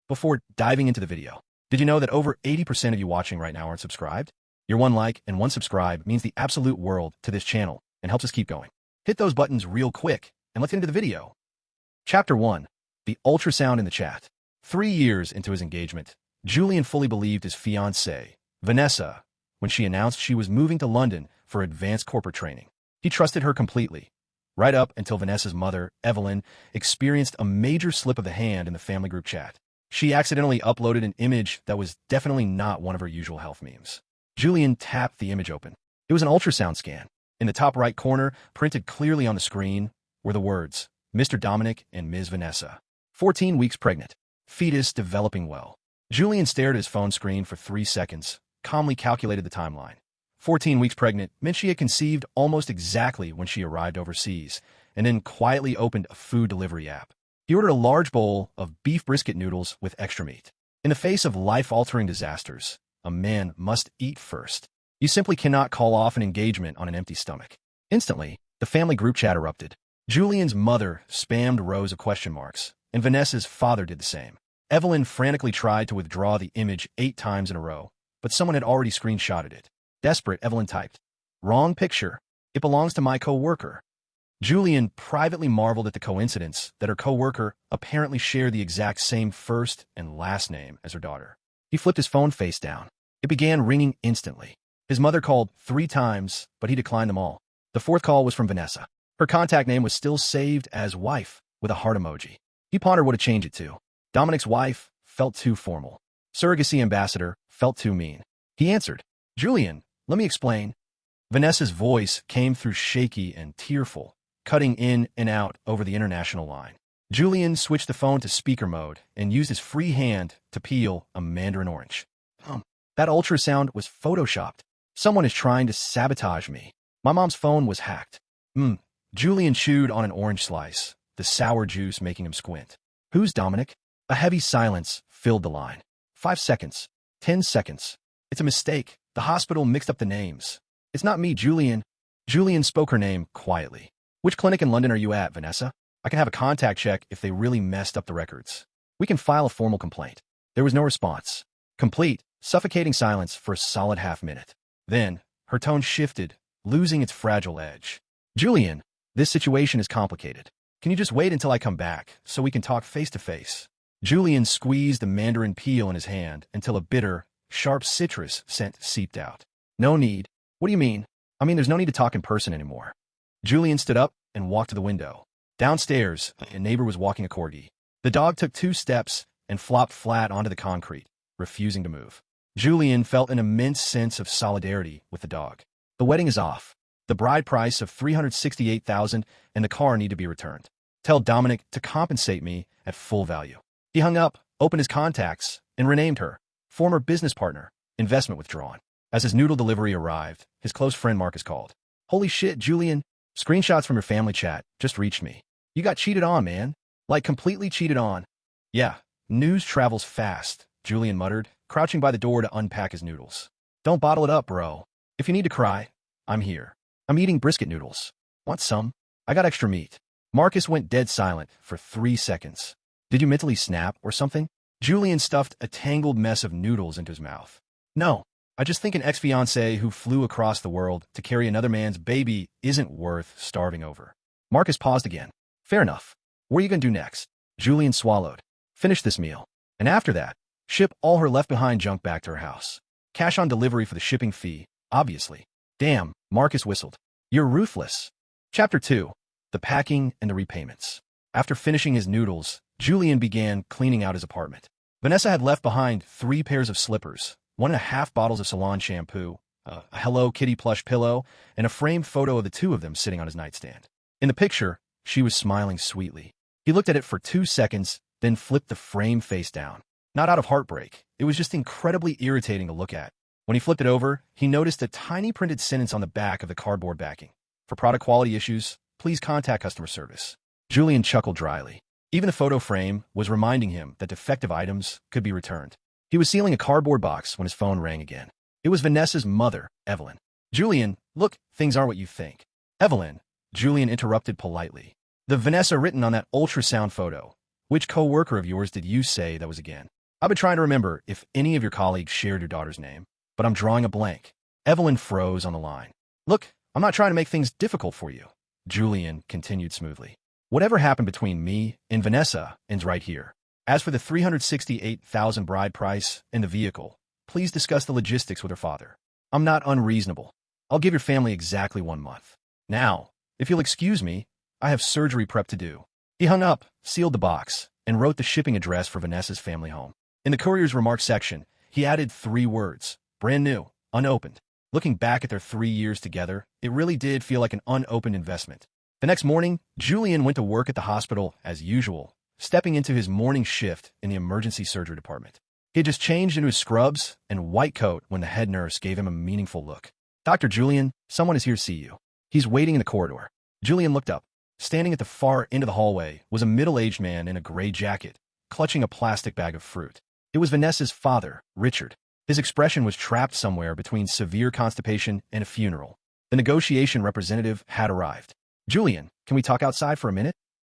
Before diving into the video, did you know that over 80% of you watching right now aren't subscribed? Your one like and one subscribe means the absolute world to this channel and helps us keep going. Hit those buttons real quick and let's get into the video. Chapter 1. The ultrasound in the chat. 3 years into his engagement, Julian fully believed his fiancée, Vanessa, when she announced she was moving to London for advanced corporate training. He trusted her completely, right up until Vanessa's mother, Evelyn, experienced a major slip of the hand in the family group chat. She accidentally uploaded an image that was definitely not one of her usual health memes. Julian tapped the image open. It was an ultrasound scan. In the top right corner, printed clearly on the screen, were the words, Mr. Dominic and Ms. Vanessa. 14 weeks pregnant. Fetus developing well. Julian stared at his phone screen for 3 seconds, calmly calculated the timeline. 14 weeks pregnant meant she had conceived almost exactly when she arrived overseas, and then quietly opened a food delivery app. He ordered a large bowl of beef brisket noodles with extra meat. In the face of life-altering disasters, a man must eat first. You simply cannot call off an engagement on an empty stomach. Instantly, the family group chat erupted. Julian's mother spammed rows of question marks, and Vanessa's father did the same. Evelyn frantically tried to withdraw the image 8 times in a row, but someone had already screenshotted it. Desperate, Evelyn typed, "Wrong picture. It belongs to my co-worker." Julian privately marveled at the coincidence that her co-worker apparently shared the exact same first and last name as her daughter. He flipped his phone face down. It began ringing instantly. His mother called 3 times, but he declined them all. The 4th call was from Vanessa. Her contact name was still saved as wife, with a heart emoji. He pondered what to change it to. Dominic's wife felt too formal. Surrogacy ambassador felt too mean. He answered, "Julian, let me explain." Vanessa's voice came through shaky and tearful, cutting in and out over the international line. Julian switched the phone to speaker mode and used his free hand to peel a mandarin orange. That ultrasound was photoshopped. Someone is trying to sabotage me. My mom's phone was hacked. Julian chewed on an orange slice, the sour juice making him squint. Who's Dominic? A heavy silence filled the line. 5 seconds. 10 seconds. It's a mistake. The hospital mixed up the names. It's not me, Julian. Julian spoke her name quietly. Which clinic in London are you at, Vanessa? I can have a contact check if they really messed up the records. We can file a formal complaint. There was no response. Complete, suffocating silence for a solid half-minute. Then, her tone shifted, losing its fragile edge. Julian, this situation is complicated. Can you just wait until I come back so we can talk face-to-face? Julian squeezed the mandarin peel in his hand until a bitter, sharp citrus scent seeped out. No need. What do you mean? I mean, there's no need to talk in person anymore. Julian stood up and walked to the window. Downstairs, a neighbor was walking a corgi. The dog took 2 steps and flopped flat onto the concrete, refusing to move. Julian felt an immense sense of solidarity with the dog. The wedding is off. The bride price of $368,000 and the car need to be returned. Tell Dominic to compensate me at full value. He hung up, opened his contacts, and renamed her. Former business partner. Investment withdrawn. As his noodle delivery arrived, his close friend Marcus called. "Holy shit, Julian. Screenshots from your family chat just reached me. You got cheated on, man. Like completely cheated on." "Yeah, news travels fast," Julian muttered, crouching by the door to unpack his noodles. "Don't bottle it up, bro. If you need to cry, I'm here. I'm eating brisket noodles. Want some? I got extra meat." Marcus went dead silent for 3 seconds. "Did you mentally snap or something?" Julian stuffed a tangled mess of noodles into his mouth. "No. I just think an ex-fiancé who flew across the world to carry another man's baby isn't worth starving over." Marcus paused again. "Fair enough. What are you going to do next?" Julian swallowed. "Finish this meal. And after that, ship all her left-behind junk back to her house. Cash on delivery for the shipping fee, obviously." "Damn," Marcus whistled. "You're ruthless." Chapter 2. The packing and the repayments. After finishing his noodles, Julian began cleaning out his apartment. Vanessa had left behind 3 pairs of slippers, 1.5 bottles of salon shampoo, a Hello Kitty plush pillow, and a framed photo of the 2 of them sitting on his nightstand. In the picture, she was smiling sweetly. He looked at it for 2 seconds, then flipped the frame face down. Not out of heartbreak, it was just incredibly irritating to look at. When he flipped it over, he noticed a tiny printed sentence on the back of the cardboard backing. "For product quality issues, please contact customer service." Julian chuckled dryly. Even the photo frame was reminding him that defective items could be returned. He was sealing a cardboard box when his phone rang again. It was Vanessa's mother, Evelyn. "Julian, look, things aren't what you think." "Evelyn," Julian interrupted politely. "The Vanessa written on that ultrasound photo. Which co-worker of yours did you say that was again?" I've been trying to remember if any of your colleagues shared your daughter's name, but I'm drawing a blank. Evelyn froze on the line. Look, I'm not trying to make things difficult for you. Julian continued smoothly. Whatever happened between me and Vanessa ends right here. As for the $368,000 bride price and the vehicle, please discuss the logistics with her father. I'm not unreasonable. I'll give your family exactly 1 month. Now, if you'll excuse me, I have surgery prep to do. He hung up, sealed the box, and wrote the shipping address for Vanessa's family home. In the courier's remarks section, he added 3 words, brand new, unopened. Looking back at their 3 years together, it really did feel like an unopened investment. The next morning, Julian went to work at the hospital as usual, stepping into his morning shift in the emergency surgery department. He had just changed into his scrubs and white coat when the head nurse gave him a meaningful look. Dr. Julian, someone is here to see you. He's waiting in the corridor. Julian looked up. Standing at the far end of the hallway was a middle-aged man in a gray jacket, clutching a plastic bag of fruit. It was Vanessa's father, Richard. His expression was trapped somewhere between severe constipation and a funeral. The negotiation representative had arrived. Julian, can we talk outside for a minute?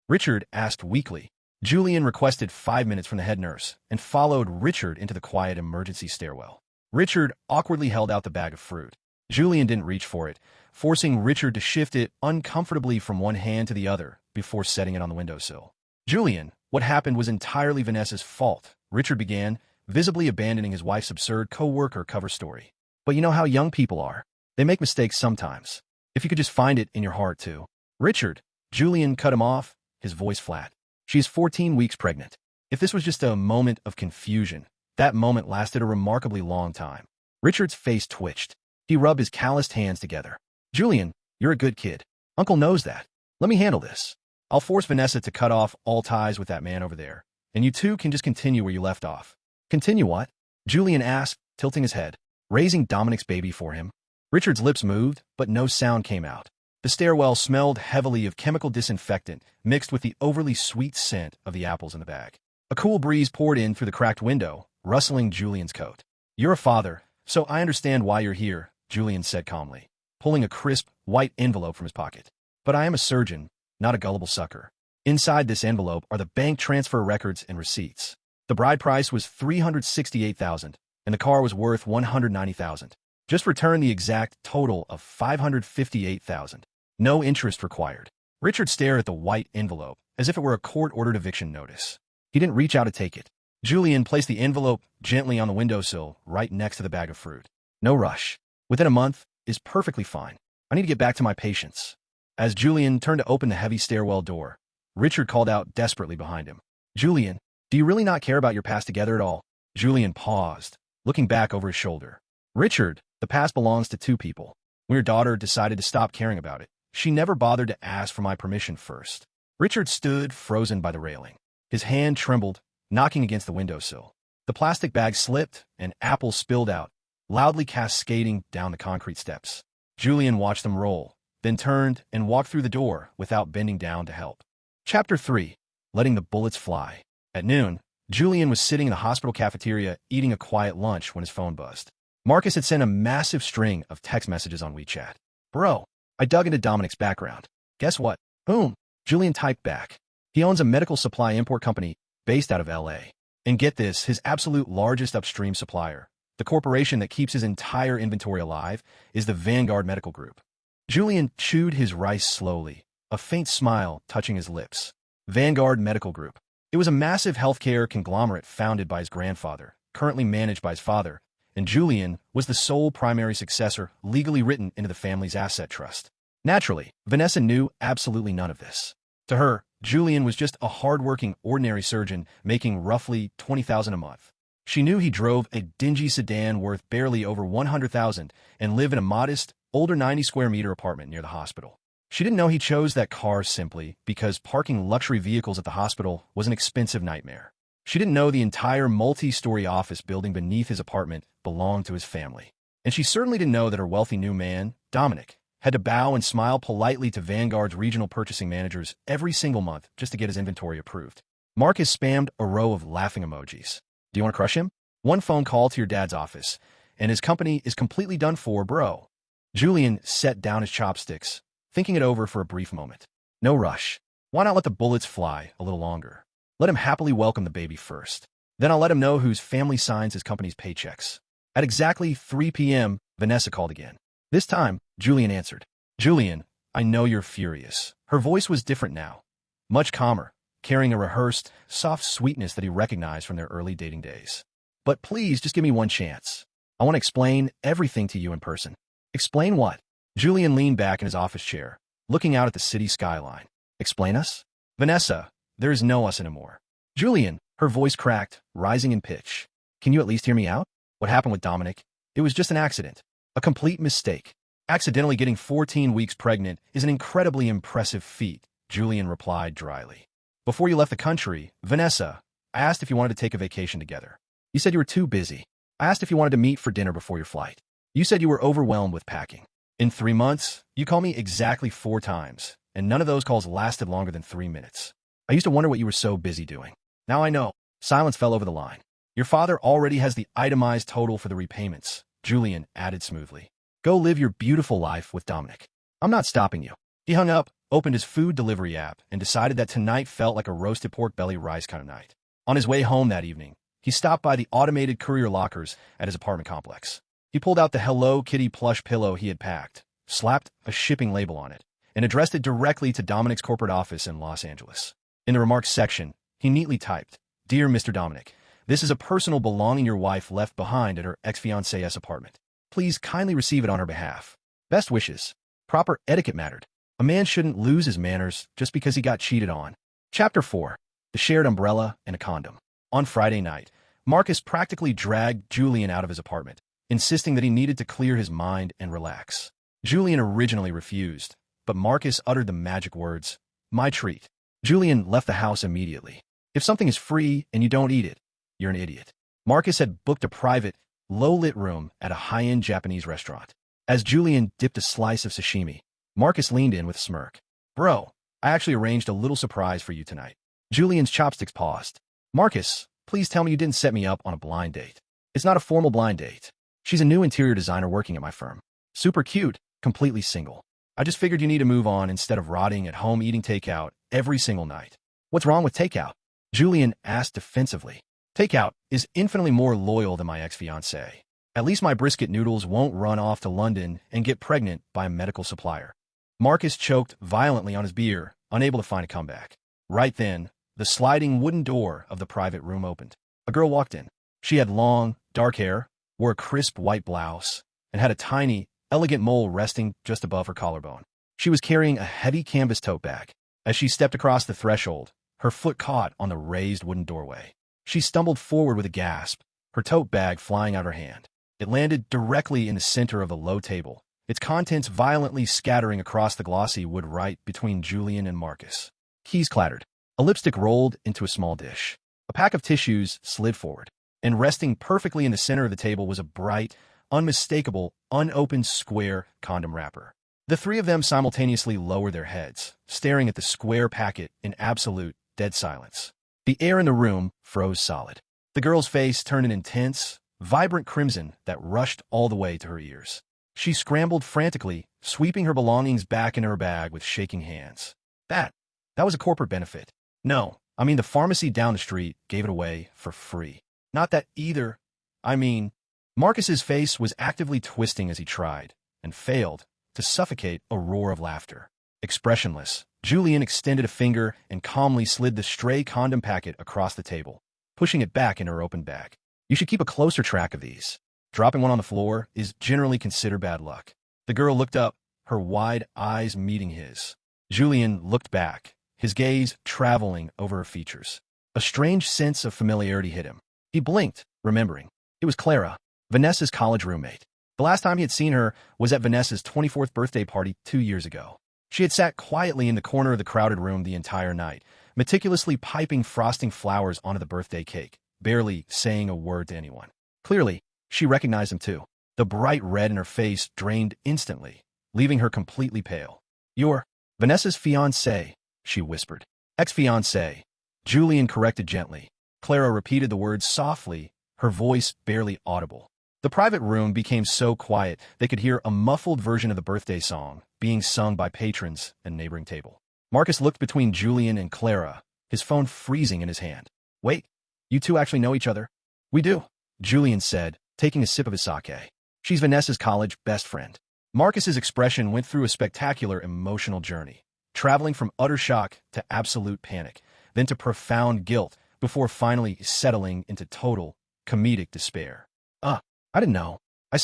Richard asked weakly. Julian requested 5 minutes from the head nurse and followed Richard into the quiet emergency stairwell. Richard awkwardly held out the bag of fruit. Julian didn't reach for it, forcing Richard to shift it uncomfortably from one hand to the other before setting it on the windowsill. Julian, what happened was entirely Vanessa's fault, Richard began, visibly abandoning his wife's absurd co-worker cover story. But you know how young people are. They make mistakes sometimes. If you could just find it in your heart to. Richard, Julian cut him off, his voice flat. She's 14 weeks pregnant. If this was just a moment of confusion, that moment lasted a remarkably long time. Richard's face twitched. He rubbed his calloused hands together. Julian, you're a good kid. Uncle knows that. Let me handle this. I'll force Vanessa to cut off all ties with that man over there, and you two can just continue where you left off. Continue what? Julian asked, tilting his head. Raising Dominic's baby for him. Richard's lips moved, but no sound came out. The stairwell smelled heavily of chemical disinfectant mixed with the overly sweet scent of the apples in the bag. A cool breeze poured in through the cracked window, rustling Julian's coat. You're a father, so I understand why you're here, Julian said calmly, pulling a crisp, white envelope from his pocket. But I am a surgeon, not a gullible sucker. Inside this envelope are the bank transfer records and receipts. The bride price was $368,000, and the car was worth $190,000. Just return the exact total of $558,000. No interest required. Richard stared at the white envelope, as if it were a court-ordered eviction notice. He didn't reach out to take it. Julian placed the envelope gently on the windowsill, right next to the bag of fruit. No rush. Within a month is perfectly fine. I need to get back to my patients. As Julian turned to open the heavy stairwell door, Richard called out desperately behind him. Julian, do you really not care about your past together at all? Julian paused, looking back over his shoulder. Richard, the past belongs to 2 people. When your daughter decided to stop caring about it, she never bothered to ask for my permission first. Richard stood frozen by the railing. His hand trembled, knocking against the windowsill. The plastic bag slipped, and apples spilled out, loudly cascading down the concrete steps. Julian watched them roll, then turned and walked through the door without bending down to help. Chapter 3. Letting the bullets fly. At noon, Julian was sitting in the hospital cafeteria eating a quiet lunch when his phone buzzed. Marcus had sent a massive string of text messages on WeChat. Bro, I dug into Dominic's background. Guess what? Boom. Julian typed back. He owns a medical supply import company based out of LA. And get this, his absolute largest upstream supplier, the corporation that keeps his entire inventory alive, is the Vanguard Medical Group. Julian chewed his rice slowly, a faint smile touching his lips. Vanguard Medical Group. It was a massive healthcare conglomerate founded by his grandfather, currently managed by his father, and Julian was the sole primary successor legally written into the family's asset trust. Naturally, Vanessa knew absolutely none of this. To her, Julian was just a hard-working, ordinary surgeon making roughly $20,000 a month. She knew he drove a dingy sedan worth barely over $100,000 and lived in a modest, older 90-square-meter apartment near the hospital. She didn't know he chose that car simply because parking luxury vehicles at the hospital was an expensive nightmare. She didn't know the entire multi-story office building beneath his apartment belonged to his family. And she certainly didn't know that her wealthy new man, Dominic, had to bow and smile politely to Vanguard's regional purchasing managers every single month just to get his inventory approved. Marcus spammed a row of laughing emojis. Do you want to crush him? One phone call to your dad's office, and his company is completely done for, bro. Julian set down his chopsticks, thinking it over for a brief moment. No rush. Why not let the bullets fly a little longer? Let him happily welcome the baby first. Then I'll let him know whose family signs his company's paychecks. At exactly 3 p.m., Vanessa called again. This time, Julian answered. Julian, I know you're furious. Her voice was different now, much calmer, carrying a rehearsed, soft sweetness that he recognized from their early dating days. But please, just give me one chance. I want to explain everything to you in person. Explain what? Julian leaned back in his office chair, looking out at the city skyline. Explain us? Vanessa, there is no us anymore. Julian, her voice cracked, rising in pitch. Can you at least hear me out? What happened with Dominic? It was just an accident. A complete mistake. Accidentally getting 14 weeks pregnant is an incredibly impressive feat, Julian replied dryly. Before you left the country, Vanessa, I asked if you wanted to take a vacation together. You said you were too busy. I asked if you wanted to meet for dinner before your flight. You said you were overwhelmed with packing. In 3 months, you called me exactly 4 times, and none of those calls lasted longer than 3 minutes. I used to wonder what you were so busy doing. Now I know. Silence fell over the line. Your father already has the itemized total for the repayments, Julian added smoothly. Go live your beautiful life with Dominic. I'm not stopping you. He hung up, opened his food delivery app, and decided that tonight felt like a roasted pork belly rice kind of night. On his way home that evening, he stopped by the automated courier lockers at his apartment complex. He pulled out the Hello Kitty plush pillow he had packed, slapped a shipping label on it, and addressed it directly to Dominic's corporate office in Los Angeles. In the remarks section, he neatly typed, Dear Mr. Dominic, this is a personal belonging your wife left behind at her ex-fiancé's apartment. Please kindly receive it on her behalf. Best wishes. Proper etiquette mattered. A man shouldn't lose his manners just because he got cheated on. Chapter 4. The Shared Umbrella and a Condom. On Friday night, Marcus practically dragged Julian out of his apartment, insisting that he needed to clear his mind and relax. Julian originally refused, but Marcus uttered the magic words, My treat. Julian left the house immediately. If something is free and you don't eat it, you're an idiot. Marcus had booked a private, low-lit room at a high-end Japanese restaurant. As Julian dipped a slice of sashimi, Marcus leaned in with a smirk. Bro, I actually arranged a little surprise for you tonight. Julian's chopsticks paused. Marcus, please tell me you didn't set me up on a blind date. It's not a formal blind date. She's a new interior designer working at my firm. Super cute, completely single. I just figured you need to move on instead of rotting at home eating takeout every single night. What's wrong with takeout? Julian asked defensively. Takeout is infinitely more loyal than my ex-fiancée. At least my brisket noodles won't run off to London and get pregnant by a medical supplier. Marcus choked violently on his beer, unable to find a comeback. Right then, the sliding wooden door of the private room opened. A girl walked in. She had long, dark hair, wore a crisp white blouse, and had a tiny, elegant mole resting just above her collarbone. She was carrying a heavy canvas tote bag. As she stepped across the threshold, her foot caught on the raised wooden doorway. She stumbled forward with a gasp, her tote bag flying out her hand. It landed directly in the center of a low table, its contents violently scattering across the glossy wood right between Julian and Marcus. Keys clattered. A lipstick rolled into a small dish. A pack of tissues slid forward, and resting perfectly in the center of the table was a bright, unmistakable, unopened square condom wrapper. The three of them simultaneously lowered their heads, staring at the square packet in absolute, dead silence. The air in the room froze solid. The girl's face turned an intense, vibrant crimson that rushed all the way to her ears. She scrambled frantically, sweeping her belongings back into her bag with shaking hands. That was a corporate benefit. No, I mean the pharmacy down the street gave it away for free. Not that either. I mean, Marcus's face was actively twisting as he tried, and failed, to suffocate a roar of laughter. Expressionless, Julian extended a finger and calmly slid the stray condom packet across the table, pushing it back in her open bag. You should keep a closer track of these. Dropping one on the floor is generally considered bad luck. The girl looked up, her wide eyes meeting his. Julian looked back, his gaze traveling over her features. A strange sense of familiarity hit him. He blinked, remembering. It was Clara, Vanessa's college roommate. The last time he had seen her was at Vanessa's 24th birthday party 2 years ago. She had sat quietly in the corner of the crowded room the entire night, meticulously piping frosting flowers onto the birthday cake, barely saying a word to anyone. Clearly, she recognized him too. The bright red in her face drained instantly, leaving her completely pale. You're Vanessa's fiancé, she whispered. Ex-fiancé, Julian corrected gently. Clara repeated the words softly, her voice barely audible. The private room became so quiet they could hear a muffled version of the birthday song being sung by patrons at a neighboring table. Marcus looked between Julian and Clara, his phone freezing in his hand. Wait, You two actually know each other? We do, Julian said, taking a sip of his sake. She's Vanessa's college best friend. Marcus's expression went through a spectacular emotional journey, traveling from utter shock to absolute panic, then to profound guilt, before finally settling into total, comedic despair. I didn't know. I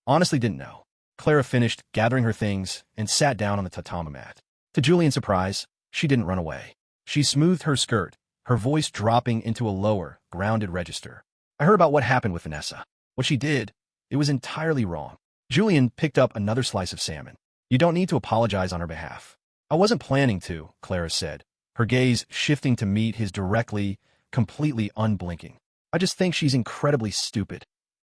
honestly didn't know. Clara finished gathering her things and sat down on the tatami mat. To Julian's surprise, she didn't run away. She smoothed her skirt, her voice dropping into a lower, grounded register. I heard about what happened with Vanessa. What she did, it was entirely wrong. Julian picked up another slice of salmon. You don't need to apologize on her behalf. I wasn't planning to, Clara said, her gaze shifting to meet his directly, completely unblinking. I just think she's incredibly stupid.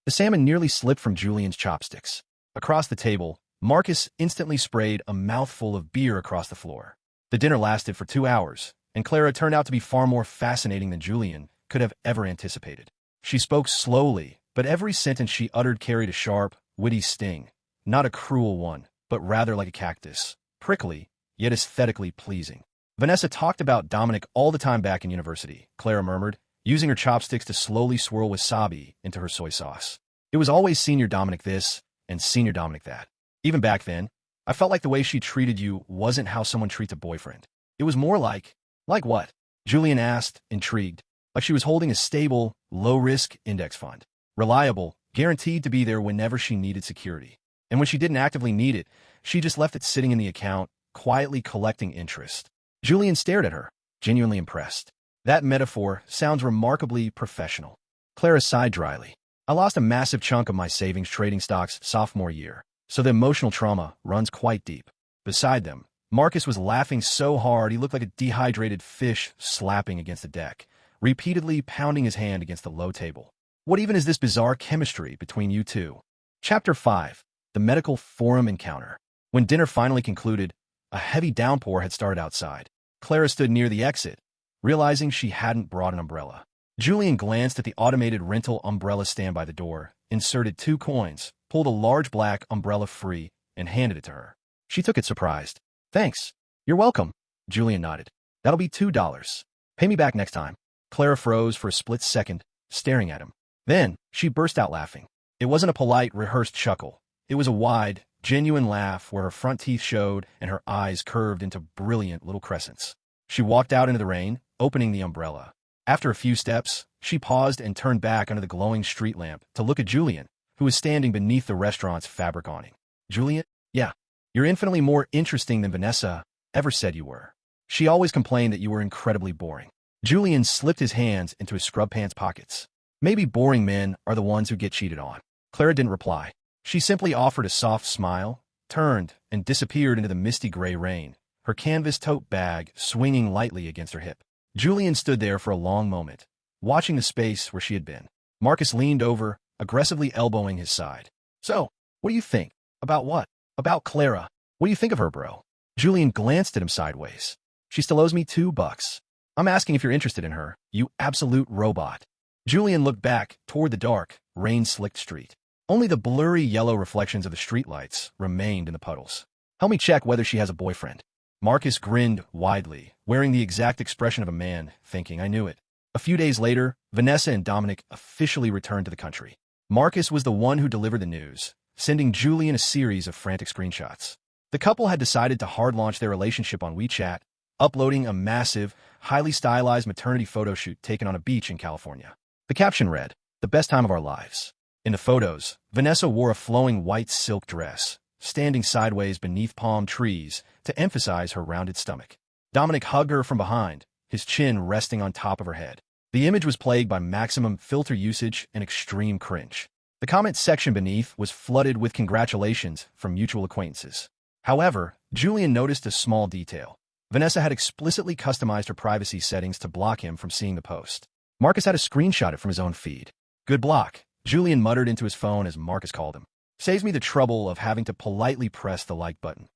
The salmon nearly slipped from Julian's chopsticks. Across the table, Marcus instantly sprayed a mouthful of beer across the floor. The dinner lasted for 2 hours, and Clara turned out to be far more fascinating than Julian could have ever anticipated. She spoke slowly, but every sentence she uttered carried a sharp, witty sting, not a cruel one, but rather like a cactus, prickly, yet aesthetically pleasing. Vanessa talked about Dominic all the time back in university, Clara murmured, using her chopsticks to slowly swirl wasabi into her soy sauce. It was always Senior Dominic this and Senior Dominic that. Even back then, I felt like the way she treated you wasn't how someone treats a boyfriend. It was more like what? Julian asked, intrigued. Like she was holding a stable, low-risk index fund. Reliable, guaranteed to be there whenever she needed security. And when she didn't actively need it, she just left it sitting in the account, quietly collecting interest. Julian stared at her, genuinely impressed. That metaphor sounds remarkably professional. Clara sighed dryly. I lost a massive chunk of my savings trading stocks sophomore year, so the emotional trauma runs quite deep. Beside them, Marcus was laughing so hard he looked like a dehydrated fish slapping against the deck, repeatedly pounding his hand against the low table. What even is this bizarre chemistry between you two? Chapter 5. The Medical Forum Encounter. When dinner finally concluded, a heavy downpour had started outside. Clara stood near the exit, realizing she hadn't brought an umbrella. Julian glanced at the automated rental umbrella stand by the door, inserted 2 coins, pulled a large black umbrella free, and handed it to her. She took it surprised. Thanks. You're welcome. Julian nodded. That'll be $2. Pay me back next time. Clara froze for a split second, staring at him. Then, she burst out laughing. It wasn't a polite, rehearsed chuckle. It was a wide, genuine laugh where her front teeth showed and her eyes curved into brilliant little crescents. She walked out into the rain, opening the umbrella. After a few steps, she paused and turned back under the glowing street lamp to look at Julian, who was standing beneath the restaurant's fabric awning. Julian? Yeah. You're infinitely more interesting than Vanessa ever said you were. She always complained that you were incredibly boring. Julian slipped his hands into his scrub pants pockets. Maybe boring men are the ones who get cheated on. Clara didn't reply. She simply offered a soft smile, turned, and disappeared into the misty gray rain, her canvas tote bag swinging lightly against her hip. Julian stood there for a long moment, watching the space where she had been. Marcus leaned over, aggressively elbowing his side. So, what do you think? About what? About Clara. What do you think of her, bro? Julian glanced at him sideways. She still owes me $2. I'm asking if you're interested in her, you absolute robot. Julian looked back toward the dark, rain-slicked street. Only the blurry yellow reflections of the streetlights remained in the puddles. Help me check whether she has a boyfriend. Marcus grinned widely, wearing the exact expression of a man thinking, I knew it. A few days later, Vanessa and Dominic officially returned to the country. Marcus was the one who delivered the news, sending Julian a series of frantic screenshots. The couple had decided to hard-launch their relationship on WeChat, uploading a massive, highly stylized maternity photo shoot taken on a beach in California. The caption read, "The best time of our lives." In the photos, Vanessa wore a flowing white silk dress, standing sideways beneath palm trees to emphasize her rounded stomach. Dominic hugged her from behind, his chin resting on top of her head. The image was plagued by maximum filter usage and extreme cringe. The comment section beneath was flooded with congratulations from mutual acquaintances. However, Julian noticed a small detail. Vanessa had explicitly customized her privacy settings to block him from seeing the post. Marcus had to screenshot it from his own feed. Good block, Julian muttered into his phone as Marcus called him. Saves me the trouble of having to politely press the like button.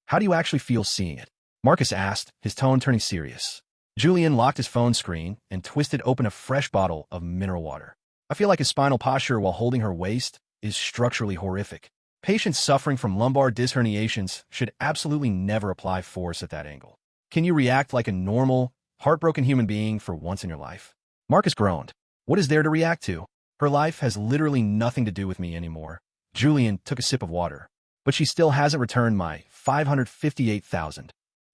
How do you actually feel seeing it? Marcus asked, his tone turning serious. Julian locked his phone screen and twisted open a fresh bottle of mineral water. I feel like his spinal posture while holding her waist is structurally horrific. Patients suffering from lumbar disc herniations should absolutely never apply force at that angle. Can you react like a normal, heartbroken human being for once in your life? Marcus groaned. What is there to react to? Her life has literally nothing to do with me anymore. Julian took a sip of water. But she still hasn't returned my $558,000.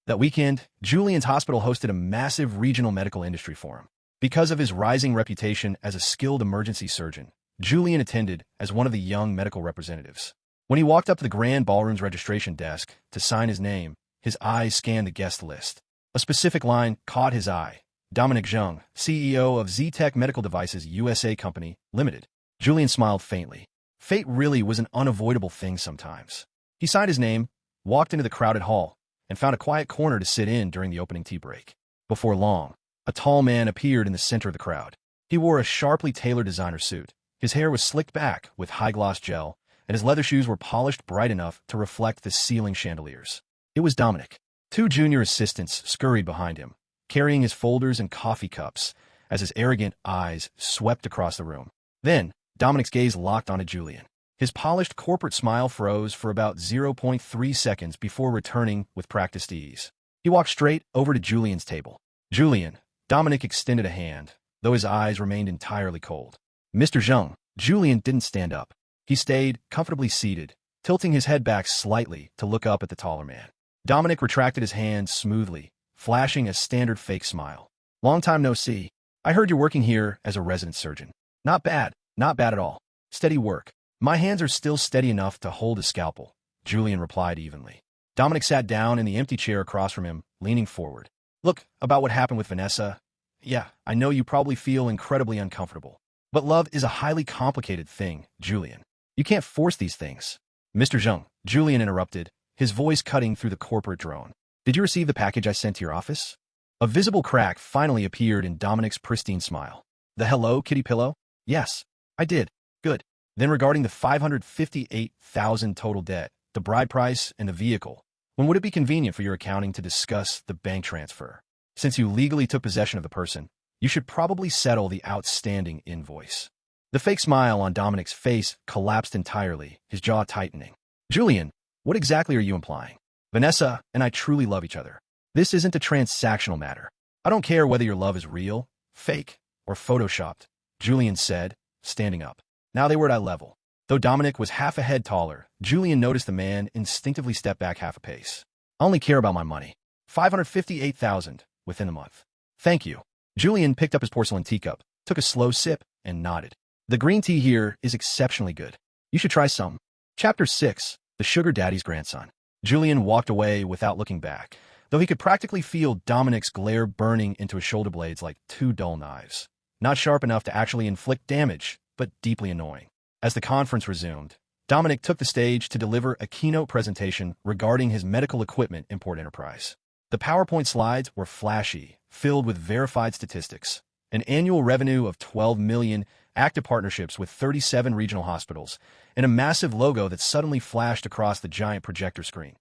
That weekend, Julian's hospital hosted a massive regional medical industry forum. Because of his rising reputation as a skilled emergency surgeon, Julian attended as one of the young medical representatives. When he walked up to the grand ballroom's registration desk to sign his name, his eyes scanned the guest list. A specific line caught his eye. Dominic Zheng, CEO of Z-Tech Medical Devices USA Company, Limited. Julian smiled faintly. Fate really was an unavoidable thing sometimes. He signed his name, walked into the crowded hall, and found a quiet corner to sit in during the opening tea break. Before long, a tall man appeared in the center of the crowd. He wore a sharply tailored designer suit. His hair was slicked back with high-gloss gel, and his leather shoes were polished bright enough to reflect the ceiling chandeliers. It was Dominic. Two junior assistants scurried behind him, carrying his folders and coffee cups, as his arrogant eyes swept across the room. Then, Dominic's gaze locked onto Julian. His polished corporate smile froze for about 0.3 seconds before returning with practiced ease. He walked straight over to Julian's table. Julian, Dominic extended a hand, though his eyes remained entirely cold. Mr. Zheng, Julian didn't stand up. He stayed comfortably seated, tilting his head back slightly to look up at the taller man. Dominic retracted his hand smoothly, flashing a standard fake smile. Long time no see. I heard you're working here as a resident surgeon. Not bad at all. Steady work. My hands are still steady enough to hold a scalpel, Julian replied evenly. Dominic sat down in the empty chair across from him, leaning forward. Look, about what happened with Vanessa. Yeah, I know you probably feel incredibly uncomfortable. But love is a highly complicated thing, Julian. You can't force these things. Mr. Zheng, Julian interrupted, his voice cutting through the corporate drone. Did you receive the package I sent to your office? A visible crack finally appeared in Dominic's pristine smile. The Hello Kitty pillow? Yes, I did. Good. Then regarding the $558,000 total debt, the bride price, and the vehicle, when would it be convenient for your accounting to discuss the bank transfer? Since you legally took possession of the person, you should probably settle the outstanding invoice. The fake smile on Dominic's face collapsed entirely, his jaw tightening. Julian, what exactly are you implying? Vanessa and I truly love each other. This isn't a transactional matter. I don't care whether your love is real, fake, or photoshopped, Julian said, standing up. Now they were at eye level. Though Dominic was half a head taller, Julian noticed the man instinctively step back half a pace. I only care about my money. $558,000 within a month. Thank you. Julian picked up his porcelain teacup, took a slow sip, and nodded. The green tea here is exceptionally good. You should try some. Chapter 6, The Sugar Daddy's Grandson. Julian walked away without looking back, though he could practically feel Dominic's glare burning into his shoulder blades like two dull knives. Not sharp enough to actually inflict damage, but deeply annoying. As the conference resumed, Dominic took the stage to deliver a keynote presentation regarding his medical equipment import enterprise. The PowerPoint slides were flashy, filled with verified statistics, an annual revenue of 12 million, active partnerships with 37 regional hospitals, and a massive logo that suddenly flashed across the giant projector screen.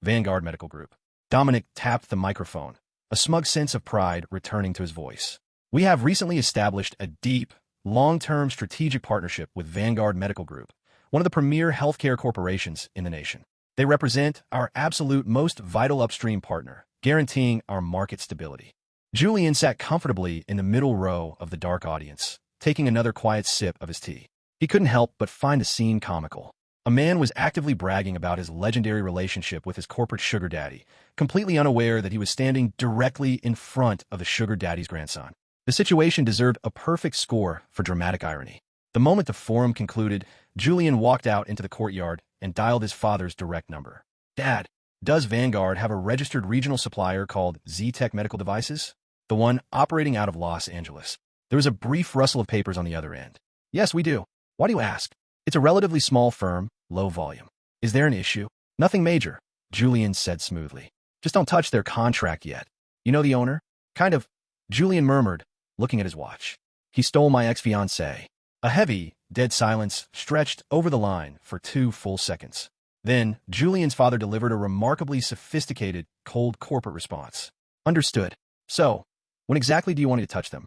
Vanguard Medical Group. Dominic tapped the microphone, a smug sense of pride returning to his voice. We have recently established a deep, long-term strategic partnership with Vanguard Medical Group, one of the premier healthcare corporations in the nation. They represent our absolute most vital upstream partner, guaranteeing our market stability. Julian sat comfortably in the middle row of the dark audience, taking another quiet sip of his tea. He couldn't help but find the scene comical. A man was actively bragging about his legendary relationship with his corporate sugar daddy, completely unaware that he was standing directly in front of the sugar daddy's grandson. The situation deserved a perfect score for dramatic irony. The moment the forum concluded, Julian walked out into the courtyard and dialed his father's direct number. Dad, does Vanguard have a registered regional supplier called Z-Tech Medical Devices? The one operating out of Los Angeles. There was a brief rustle of papers on the other end. Yes, we do. Why do you ask? It's a relatively small firm, low volume. Is there an issue? Nothing major, Julian said smoothly. Just don't touch their contract yet. You know the owner? Kind of, Julian murmured, looking at his watch. He stole my ex-fiancée. A heavy, dead silence stretched over the line for 2 full seconds. Then, Julian's father delivered a remarkably sophisticated, cold corporate response. Understood. So, when exactly do you want me to touch them?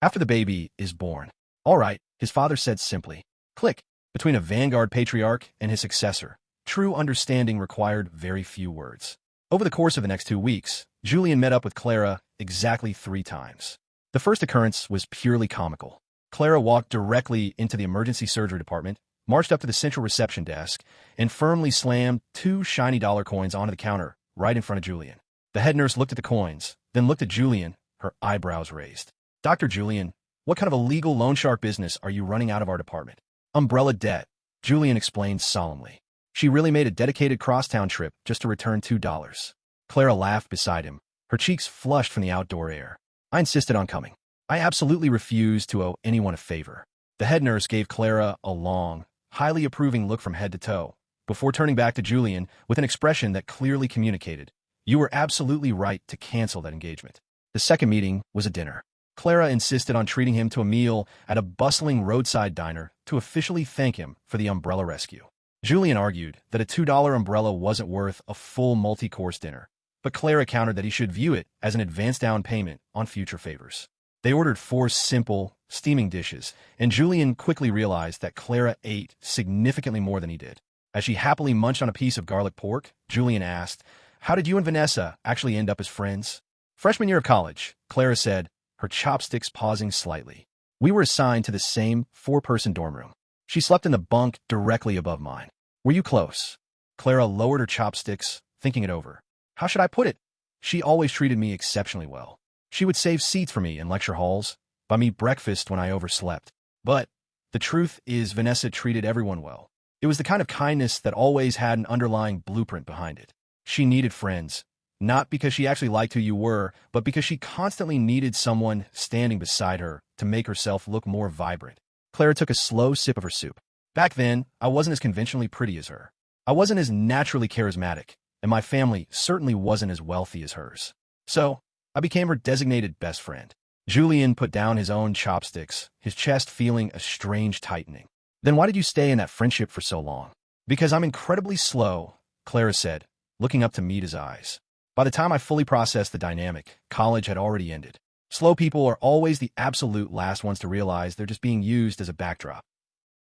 After the baby is born. All right, his father said simply. Click. Between a Vanguard patriarch and his successor, true understanding required very few words. Over the course of the next 2 weeks, Julian met up with Clara exactly 3 times. The first occurrence was purely comical. Clara walked directly into the emergency surgery department, marched up to the central reception desk, and firmly slammed 2 shiny dollar coins onto the counter right in front of Julian. The head nurse looked at the coins, then looked at Julian, her eyebrows raised. "Dr. Julian, what kind of illegal loan shark business are you running out of our department?" "Umbrella debt," Julian explained solemnly. She really made a dedicated crosstown trip just to return $2. Clara laughed beside him, her cheeks flushed from the outdoor air. "I insisted on coming. I absolutely refuse to owe anyone a favor." The head nurse gave Clara a long, highly approving look from head to toe, before turning back to Julian with an expression that clearly communicated, "You were absolutely right to cancel that engagement." The second meeting was a dinner. Clara insisted on treating him to a meal at a bustling roadside diner to officially thank him for the umbrella rescue. Julian argued that a $2 umbrella wasn't worth a full multi-course dinner, but Clara countered that he should view it as an advance down payment on future favors. They ordered 4 simple, steaming dishes, and Julian quickly realized that Clara ate significantly more than he did. As she happily munched on a piece of garlic pork, Julian asked, "How did you and Vanessa actually end up as friends?" "Freshman year of college," Clara said, her chopsticks pausing slightly. "We were assigned to the same 4-person dorm room. She slept in the bunk directly above mine." "Were you close?" Clara lowered her chopsticks, thinking it over. "How should I put it? She always treated me exceptionally well. She would save seats for me in lecture halls, buy me breakfast when I overslept. But the truth is Vanessa treated everyone well. It was the kind of kindness that always had an underlying blueprint behind it. She needed friends, not because she actually liked who you were, but because she constantly needed someone standing beside her to make herself look more vibrant." Clara took a slow sip of her soup. "Back then, I wasn't as conventionally pretty as her. I wasn't as naturally charismatic, and my family certainly wasn't as wealthy as hers. So, I became her designated best friend." Julian put down his own chopsticks, his chest feeling a strange tightening. "Then why did you stay in that friendship for so long?" "Because I'm incredibly slow," Clara said, looking up to meet his eyes. By the time I fully processed the dynamic, college had already ended. Slow people are always the absolute last ones to realize they're just being used as a backdrop.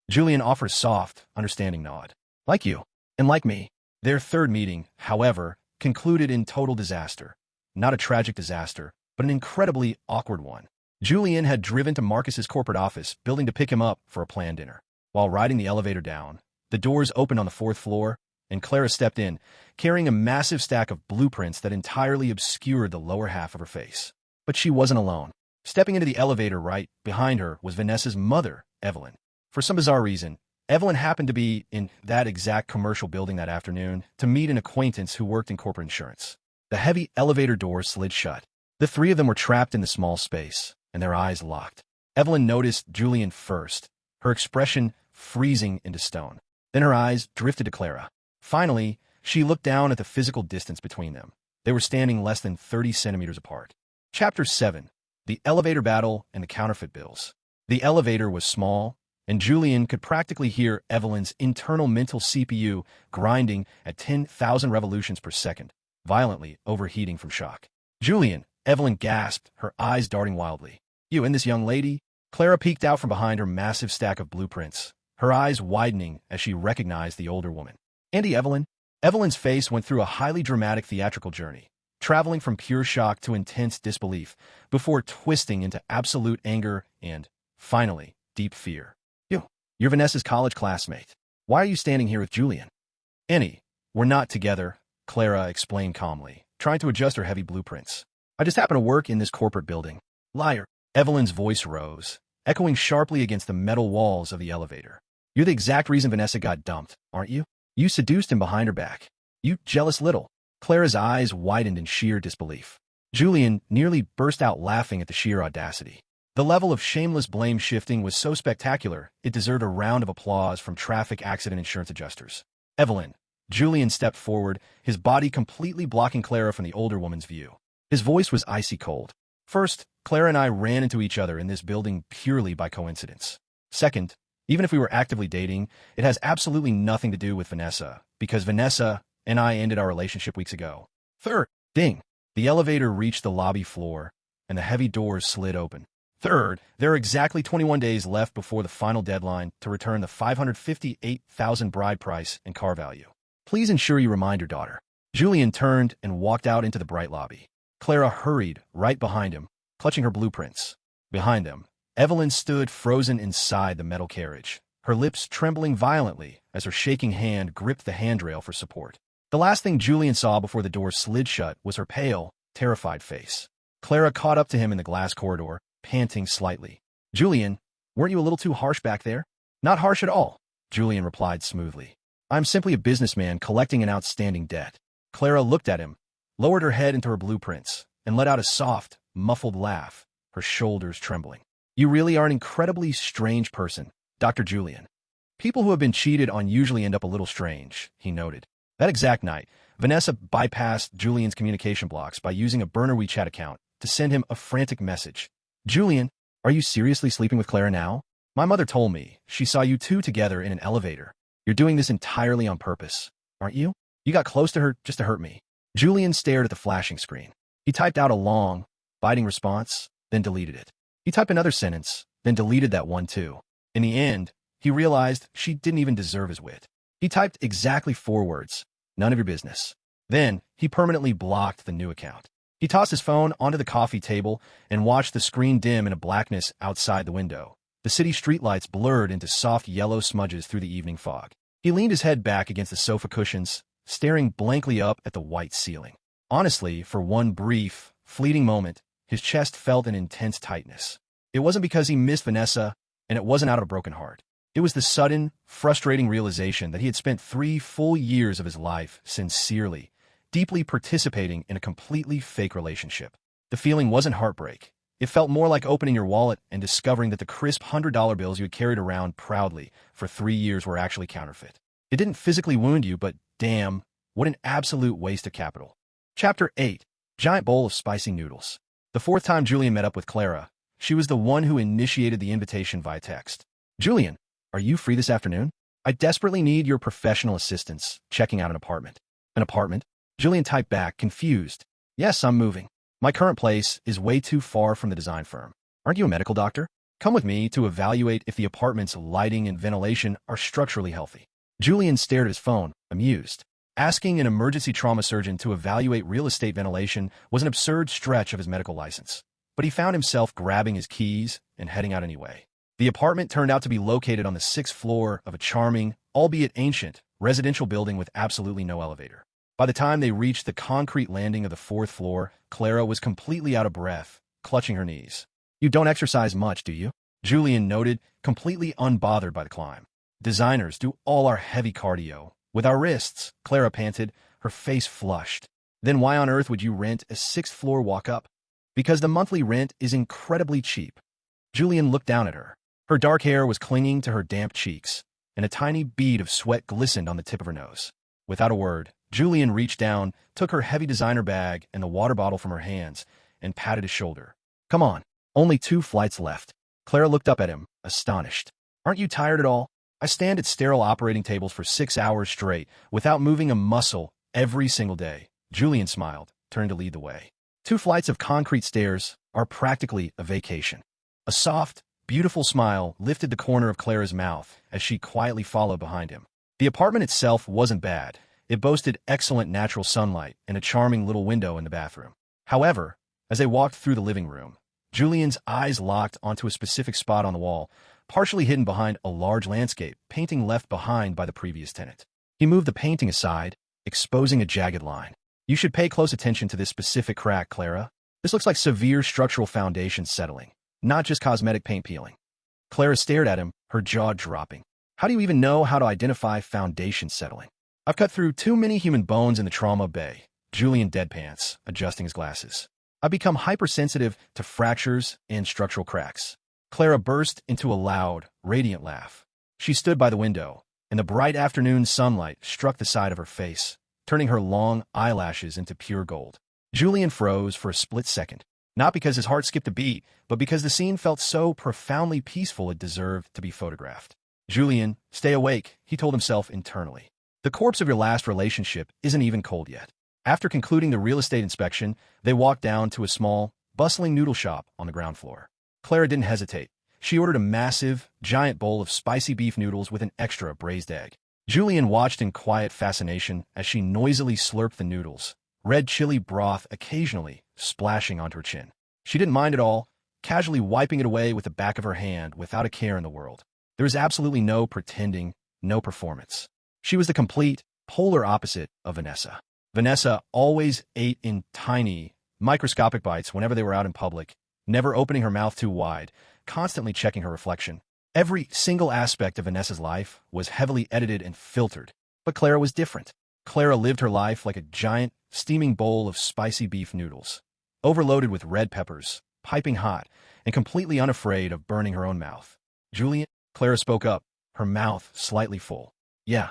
Julian offered a soft, understanding nod. "Like you, and like me." Their third meeting, however, concluded in total disaster. Not a tragic disaster, but an incredibly awkward one. Julian had driven to Marcus's corporate office building to pick him up for a planned dinner. While riding the elevator down, the doors opened on the 4th floor, and Clara stepped in, carrying a massive stack of blueprints that entirely obscured the lower half of her face. But she wasn't alone. Stepping into the elevator right behind her was Vanessa's mother, Evelyn. For some bizarre reason, Evelyn happened to be in that exact commercial building that afternoon to meet an acquaintance who worked in corporate insurance. The heavy elevator door slid shut. The 3 of them were trapped in the small space, and their eyes locked. Evelyn noticed Julian first, her expression freezing into stone. Then her eyes drifted to Clara. Finally, she looked down at the physical distance between them. They were standing less than 30 centimeters apart. Chapter 7. The Elevator Battle and the Counterfeit Bills. The elevator was small, and Julian could practically hear Evelyn's internal mental CPU grinding at 10,000 revolutions per second, violently overheating from shock. "Julian," Evelyn gasped, her eyes darting wildly. "You and this young lady?" Clara peeked out from behind her massive stack of blueprints, her eyes widening as she recognized the older woman. "Andy Evelyn?" Evelyn's face went through a highly dramatic theatrical journey, traveling from pure shock to intense disbelief, before twisting into absolute anger and, finally, deep fear. "You're Vanessa's college classmate. Why are you standing here with Julian?" "Annie, we're not together," Clara explained calmly, trying to adjust her heavy blueprints. "I just happen to work in this corporate building." "Liar." Evelyn's voice rose, echoing sharply against the metal walls of the elevator. "You're the exact reason Vanessa got dumped, aren't you? You seduced him behind her back. You jealous little." Clara's eyes widened in sheer disbelief. Julian nearly burst out laughing at the sheer audacity. The level of shameless blame shifting was so spectacular, it deserved a round of applause from traffic accident insurance adjusters. "Evelyn." Julian stepped forward, his body completely blocking Clara from the older woman's view. His voice was icy cold. "First, Clara and I ran into each other in this building purely by coincidence. Second, even if we were actively dating, it has absolutely nothing to do with Vanessa, because Vanessa and I ended our relationship weeks ago. Third, ding. The elevator reached the lobby floor, and the heavy doors slid open. Third, there are exactly 21 days left before the final deadline to return the $558,000 bride price and car value. Please ensure you remind your daughter." Julian turned and walked out into the bright lobby. Clara hurried right behind him, clutching her blueprints. Behind them, Evelyn stood frozen inside the metal carriage, her lips trembling violently as her shaking hand gripped the handrail for support. The last thing Julian saw before the door slid shut was her pale, terrified face. Clara caught up to him in the glass corridor, panting slightly. "Julian, weren't you a little too harsh back there?" "Not harsh at all," Julian replied smoothly. "I'm simply a businessman collecting an outstanding debt." Clara looked at him, lowered her head into her blueprints, and let out a soft, muffled laugh, her shoulders trembling. "You really are an incredibly strange person, Dr. Julian." "People who have been cheated on usually end up a little strange," he noted. That exact night, Vanessa bypassed Julian's communication blocks by using a burner WeChat account to send him a frantic message. "Julian, are you seriously sleeping with Clara now? My mother told me she saw you two together in an elevator. You're doing this entirely on purpose, aren't you? You got close to her just to hurt me." Julian stared at the flashing screen. He typed out a long, biting response, then deleted it. He typed another sentence, then deleted that one too. In the end, he realized she didn't even deserve his wit. He typed exactly 4 words, "None of your business." Then, he permanently blocked the new account. He tossed his phone onto the coffee table and watched the screen dim in a blackness outside the window. The city streetlights blurred into soft yellow smudges through the evening fog. He leaned his head back against the sofa cushions, staring blankly up at the white ceiling. Honestly, for one brief, fleeting moment, his chest felt an intense tightness. It wasn't because he missed Vanessa, and it wasn't out of a broken heart. It was the sudden, frustrating realization that he had spent 3 full years of his life sincerely, deeply participating in a completely fake relationship. The feeling wasn't heartbreak. It felt more like opening your wallet and discovering that the crisp $100 bills you had carried around proudly for 3 years were actually counterfeit. It didn't physically wound you, but damn, what an absolute waste of capital. Chapter 8. Giant Bowl of Spicy Noodles. The 4th time Julian met up with Clara, she was the one who initiated the invitation via text. "Julian, are you free this afternoon? I desperately need your professional assistance checking out an apartment." "An apartment?" Julian typed back, confused. "Yes, I'm moving. My current place is way too far from the design firm." "Aren't you a medical doctor? Come with me to evaluate if the apartment's lighting and ventilation are structurally healthy." Julian stared at his phone, amused. Asking an emergency trauma surgeon to evaluate real estate ventilation was an absurd stretch of his medical license. But he found himself grabbing his keys and heading out anyway. The apartment turned out to be located on the 6th floor of a charming, albeit ancient, residential building with absolutely no elevator. By the time they reached the concrete landing of the 4th floor, Clara was completely out of breath, clutching her knees. "You don't exercise much, do you?" Julian noted, completely unbothered by the climb. "Designers do all our heavy cardio with our wrists," Clara panted, her face flushed. "Then why on earth would you rent a 6th floor walk-up?" "Because the monthly rent is incredibly cheap." Julian looked down at her. Her dark hair was clinging to her damp cheeks, and a tiny bead of sweat glistened on the tip of her nose. Without a word, Julian reached down, took her heavy designer bag and the water bottle from her hands, and patted his shoulder. "Come on, only 2 flights left." Clara looked up at him, astonished. "Aren't you tired at all? I stand at sterile operating tables for 6 hours straight, without moving a muscle, every single day." Julian smiled, turned to lead the way. 2 flights of concrete stairs are practically a vacation. A soft, beautiful smile lifted the corner of Clara's mouth as she quietly followed behind him. The apartment itself wasn't bad. It boasted excellent natural sunlight and a charming little window in the bathroom. However, as they walked through the living room, Julian's eyes locked onto a specific spot on the wall, partially hidden behind a large landscape painting left behind by the previous tenant. He moved the painting aside, exposing a jagged line. "You should pay close attention to this specific crack, Clara. This looks like severe structural foundation settling, not just cosmetic paint peeling." Clara stared at him, her jaw dropping. "How do you even know how to identify foundation settling?" "I've cut through too many human bones in the trauma bay." Julian deadpants, adjusting his glasses. "I've become hypersensitive to fractures and structural cracks." Clara burst into a loud, radiant laugh. She stood by the window, and the bright afternoon sunlight struck the side of her face, turning her long eyelashes into pure gold. Julian froze for a split second, not because his heart skipped a beat, but because the scene felt so profoundly peaceful it deserved to be photographed. "Julian, stay awake," he told himself internally. "The corpse of your last relationship isn't even cold yet." After concluding the real estate inspection, they walked down to a small, bustling noodle shop on the ground floor. Clara didn't hesitate. She ordered a massive, giant bowl of spicy beef noodles with an extra braised egg. Julian watched in quiet fascination as she noisily slurped the noodles, red chili broth occasionally splashing onto her chin. She didn't mind at all, casually wiping it away with the back of her hand without a care in the world. There was absolutely no pretending, no performance. She was the complete, polar opposite of Vanessa. Vanessa always ate in tiny, microscopic bites whenever they were out in public, never opening her mouth too wide, constantly checking her reflection. Every single aspect of Vanessa's life was heavily edited and filtered. But Clara was different. Clara lived her life like a giant, steaming bowl of spicy beef noodles, overloaded with red peppers, piping hot, and completely unafraid of burning her own mouth. Julian, Clara spoke up, her mouth slightly full. Yeah,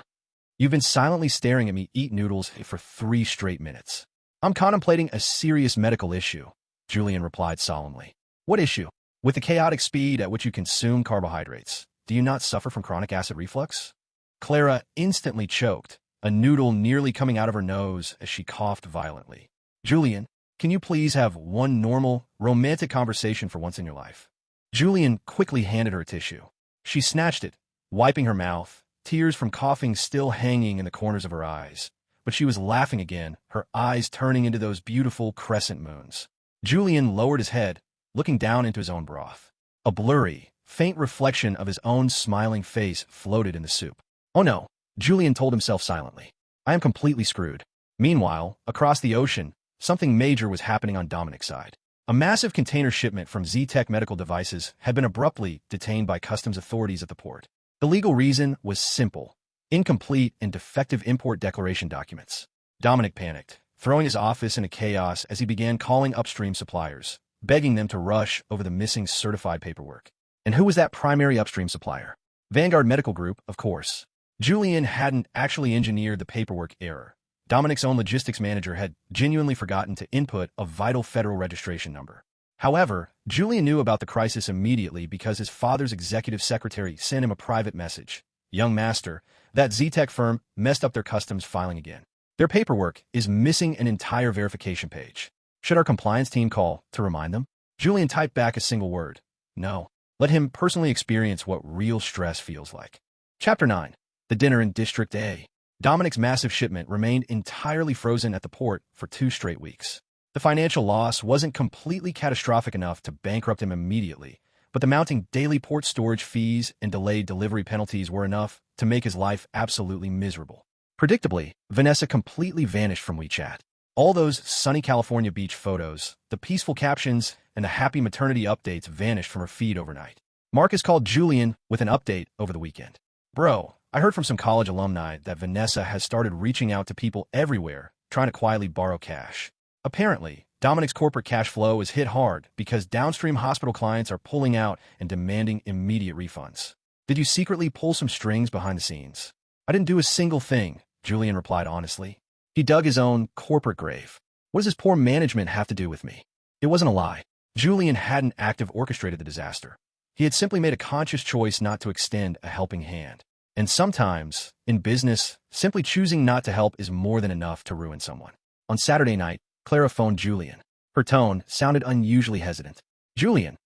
you've been silently staring at me eat noodles for 3 straight minutes. I'm contemplating a serious medical issue, Julian replied solemnly. What issue? With the chaotic speed at which you consume carbohydrates, do you not suffer from chronic acid reflux? Clara instantly choked, a noodle nearly coming out of her nose as she coughed violently. Julian, can you please have one normal, romantic conversation for once in your life? Julian quickly handed her a tissue. She snatched it, wiping her mouth, tears from coughing still hanging in the corners of her eyes. But she was laughing again, her eyes turning into those beautiful crescent moons. Julian lowered his head, looking down into his own broth. A blurry, faint reflection of his own smiling face floated in the soup. Oh no, Julian told himself silently. I am completely screwed. Meanwhile, across the ocean, something major was happening on Dominic's side. A massive container shipment from Z-Tech Medical Devices had been abruptly detained by customs authorities at the port. The legal reason was simple: incomplete and defective import declaration documents. Dominic panicked, throwing his office into chaos as he began calling upstream suppliers, begging them to rush over the missing certified paperwork. And who was that primary upstream supplier? Vanguard Medical Group, of course. Julian hadn't actually engineered the paperwork error. Dominic's own logistics manager had genuinely forgotten to input a vital federal registration number. However, Julian knew about the crisis immediately because his father's executive secretary sent him a private message. Young master, that Z-Tech firm messed up their customs filing again. Their paperwork is missing an entire verification page. Should our compliance team call to remind them? Julian typed back a single word. No. Let him personally experience what real stress feels like. Chapter 9. The Dinner in District A. Dominic's massive shipment remained entirely frozen at the port for 2 straight weeks. The financial loss wasn't completely catastrophic enough to bankrupt him immediately, but the mounting daily port storage fees and delayed delivery penalties were enough to make his life absolutely miserable. Predictably, Vanessa completely vanished from WeChat. All those sunny California beach photos, the peaceful captions, and the happy maternity updates vanished from her feed overnight. Marcus called Julian with an update over the weekend. Bro, I heard from some college alumni that Vanessa has started reaching out to people everywhere, trying to quietly borrow cash. Apparently, Dominic's corporate cash flow is hit hard because downstream hospital clients are pulling out and demanding immediate refunds. Did you secretly pull some strings behind the scenes? I didn't do a single thing, Julian replied honestly. He dug his own corporate grave. What does his poor management have to do with me? It wasn't a lie. Julian hadn't actively orchestrated the disaster. He had simply made a conscious choice not to extend a helping hand. And sometimes, in business, simply choosing not to help is more than enough to ruin someone. On Saturday night, Clara phoned Julian. Her tone sounded unusually hesitant. Julian,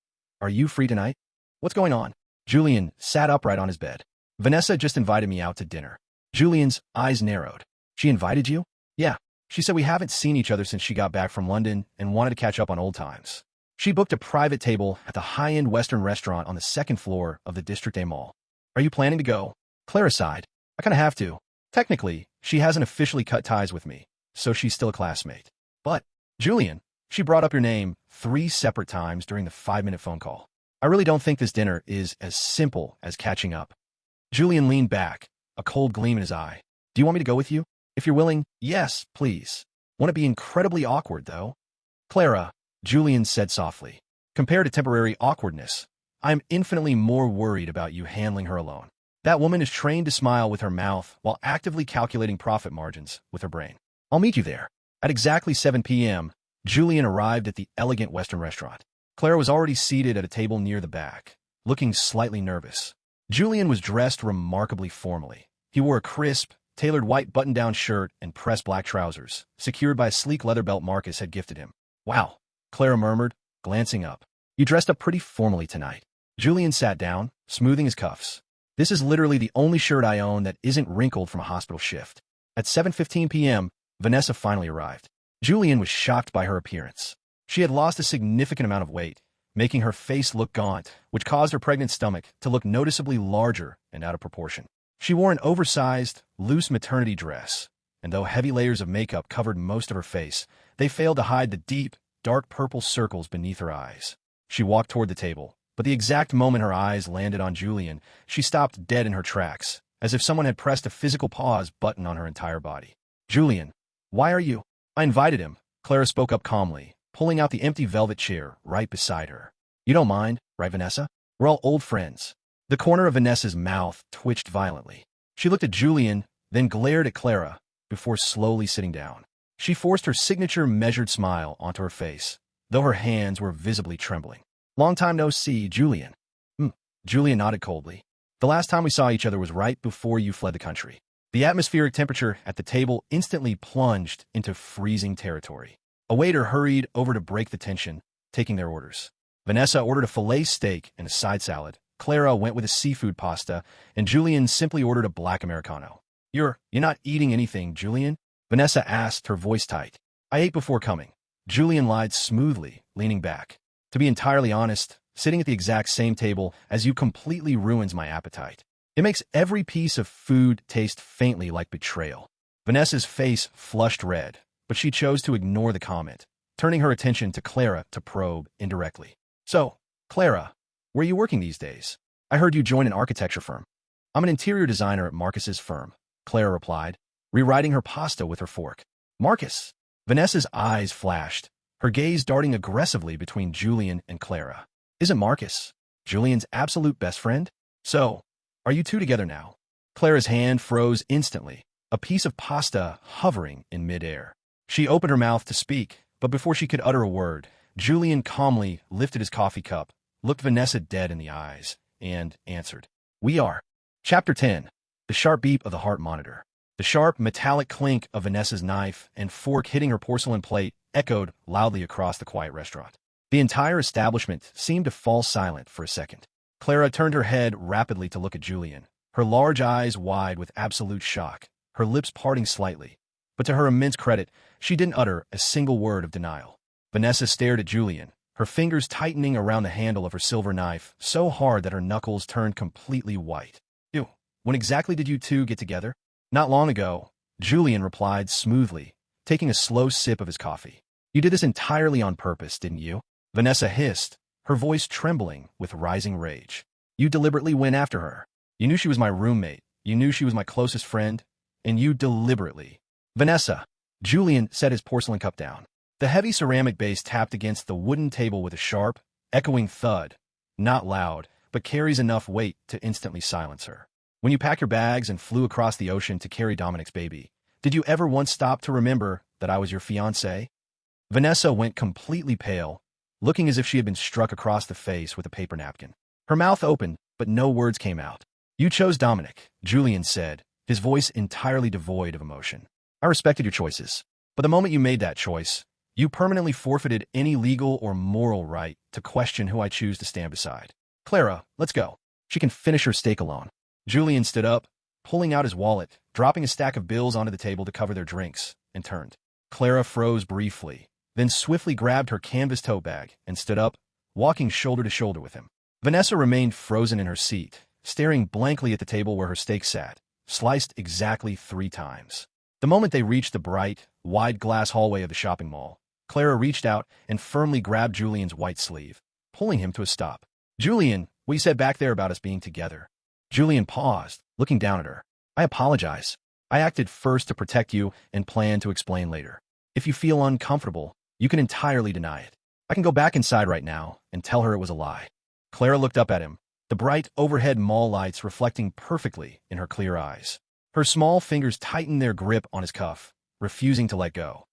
are you free tonight? What's going on? Julian sat upright on his bed. Vanessa just invited me out to dinner. Julian's eyes narrowed. She invited you? Yeah. She said we haven't seen each other since she got back from London and wanted to catch up on old times. She booked a private table at the high-end Western restaurant on the 2nd floor of the District A Mall. Are you planning to go? Clara sighed. I kind of have to. Technically, she hasn't officially cut ties with me, so she's still a classmate. But, Julian, she brought up your name 3 separate times during the 5-minute phone call. I really don't think this dinner is as simple as catching up. Julian leaned back, a cold gleam in his eye. Do you want me to go with you? If you're willing, yes, please. Won't it be incredibly awkward, though? Clara, Julian said softly. Compared to temporary awkwardness, I'm infinitely more worried about you handling her alone. That woman is trained to smile with her mouth while actively calculating profit margins with her brain. I'll meet you there. At exactly 7 p.m., Julian arrived at the elegant Western restaurant. Clara was already seated at a table near the back, looking slightly nervous. Julian was dressed remarkably formally. He wore a crisp, tailored white button-down shirt and pressed black trousers, secured by a sleek leather belt Marcus had gifted him. Wow, Clara murmured, glancing up. You dressed up pretty formally tonight. Julian sat down, smoothing his cuffs. This is literally the only shirt I own that isn't wrinkled from a hospital shift. At 7:15 p.m., Vanessa finally arrived. Julian was shocked by her appearance. She had lost a significant amount of weight, making her face look gaunt, which caused her pregnant stomach to look noticeably larger and out of proportion. She wore an oversized, loose maternity dress, and though heavy layers of makeup covered most of her face, they failed to hide the deep, dark purple circles beneath her eyes. She walked toward the table, but the exact moment her eyes landed on Julian, she stopped dead in her tracks, as if someone had pressed a physical pause button on her entire body. "Julian, why are you?" "I invited him," Clara spoke up calmly, pulling out the empty velvet chair right beside her. "You don't mind, right, Vanessa? We're all old friends." The corner of Vanessa's mouth twitched violently. She looked at Julian, then glared at Clara, before slowly sitting down. She forced her signature measured smile onto her face, though her hands were visibly trembling. "Long time no see, Julian." Julian nodded coldly. "The last time we saw each other was right before you fled the country." The atmospheric temperature at the table instantly plunged into freezing territory. A waiter hurried over to break the tension, taking their orders. Vanessa ordered a filet steak and a side salad. Clara went with a seafood pasta, and Julian simply ordered a black Americano. You're not eating anything, Julian?" Vanessa asked, her voice tight. "I ate before coming." Julian lied smoothly, leaning back. "To be entirely honest, sitting at the exact same table as you completely ruins my appetite. It makes every piece of food taste faintly like betrayal." Vanessa's face flushed red, but she chose to ignore the comment, turning her attention to Clara to probe indirectly. "So, Clara, where are you working these days? I heard you joined an architecture firm." "I'm an interior designer at Marcus's firm," Clara replied, rewriting her pasta with her fork. "Marcus?" Vanessa's eyes flashed, her gaze darting aggressively between Julian and Clara. "Isn't Marcus Julian's absolute best friend? So, are you two together now?" Clara's hand froze instantly, a piece of pasta hovering in midair. She opened her mouth to speak, but before she could utter a word, Julian calmly lifted his coffee cup, looked Vanessa dead in the eyes, and answered, "We are." Chapter 10. The sharp beep of the heart monitor. The sharp, metallic clink of Vanessa's knife and fork hitting her porcelain plate echoed loudly across the quiet restaurant. The entire establishment seemed to fall silent for a second. Clara turned her head rapidly to look at Julian, her large eyes wide with absolute shock, her lips parting slightly. But to her immense credit, she didn't utter a single word of denial. Vanessa stared at Julian, her fingers tightening around the handle of her silver knife so hard that her knuckles turned completely white. "You, when exactly did you two get together?" "Not long ago," Julian replied smoothly, taking a slow sip of his coffee. "You did this entirely on purpose, didn't you?" Vanessa hissed, her voice trembling with rising rage. "You deliberately went after her. You knew she was my roommate, you knew she was my closest friend, and you deliberately—" "Vanessa!" Julian set his porcelain cup down. The heavy ceramic base tapped against the wooden table with a sharp, echoing thud, not loud, but carries enough weight to instantly silence her. "When you packed your bags and flew across the ocean to carry Dominic's baby, did you ever once stop to remember that I was your fiancé?" Vanessa went completely pale, looking as if she had been struck across the face with a paper napkin. Her mouth opened, but no words came out. "You chose Dominic," Julian said, his voice entirely devoid of emotion. "I respected your choices, but the moment you made that choice, you permanently forfeited any legal or moral right to question who I choose to stand beside. Clara, let's go. She can finish her steak alone." Julian stood up, pulling out his wallet, dropping a stack of bills onto the table to cover their drinks, and turned. Clara froze briefly, then swiftly grabbed her canvas tote bag and stood up, walking shoulder to shoulder with him. Vanessa remained frozen in her seat, staring blankly at the table where her steak sat, sliced exactly 3 times. The moment they reached the bright, wide glass hallway of the shopping mall, Clara reached out and firmly grabbed Julian's white sleeve, pulling him to a stop. "Julian, what you said back there about us being together." Julian paused, looking down at her. "I apologize. I acted first to protect you and plan to explain later. If you feel uncomfortable, you can entirely deny it. I can go back inside right now and tell her it was a lie." Clara looked up at him, the bright overhead mall lights reflecting perfectly in her clear eyes. Her small fingers tightened their grip on his cuff, refusing to let go.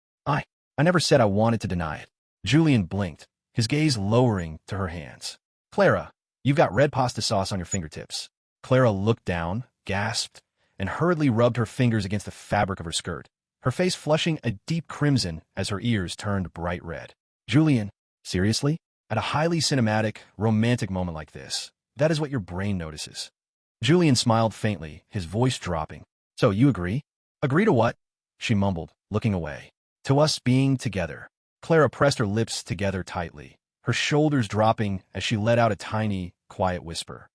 I never said I wanted to deny it." Julian blinked, his gaze lowering to her hands. "Clara, you've got red pasta sauce on your fingertips." Clara looked down, gasped, and hurriedly rubbed her fingers against the fabric of her skirt, her face flushing a deep crimson as her ears turned bright red. "Julian, seriously? At a highly cinematic, romantic moment like this, that is what your brain notices." Julian smiled faintly, his voice dropping. "So you agree?" "Agree to what?" she mumbled, looking away. "To us being together." Clara pressed her lips together tightly, her shoulders dropping as she let out a tiny, quiet whisper.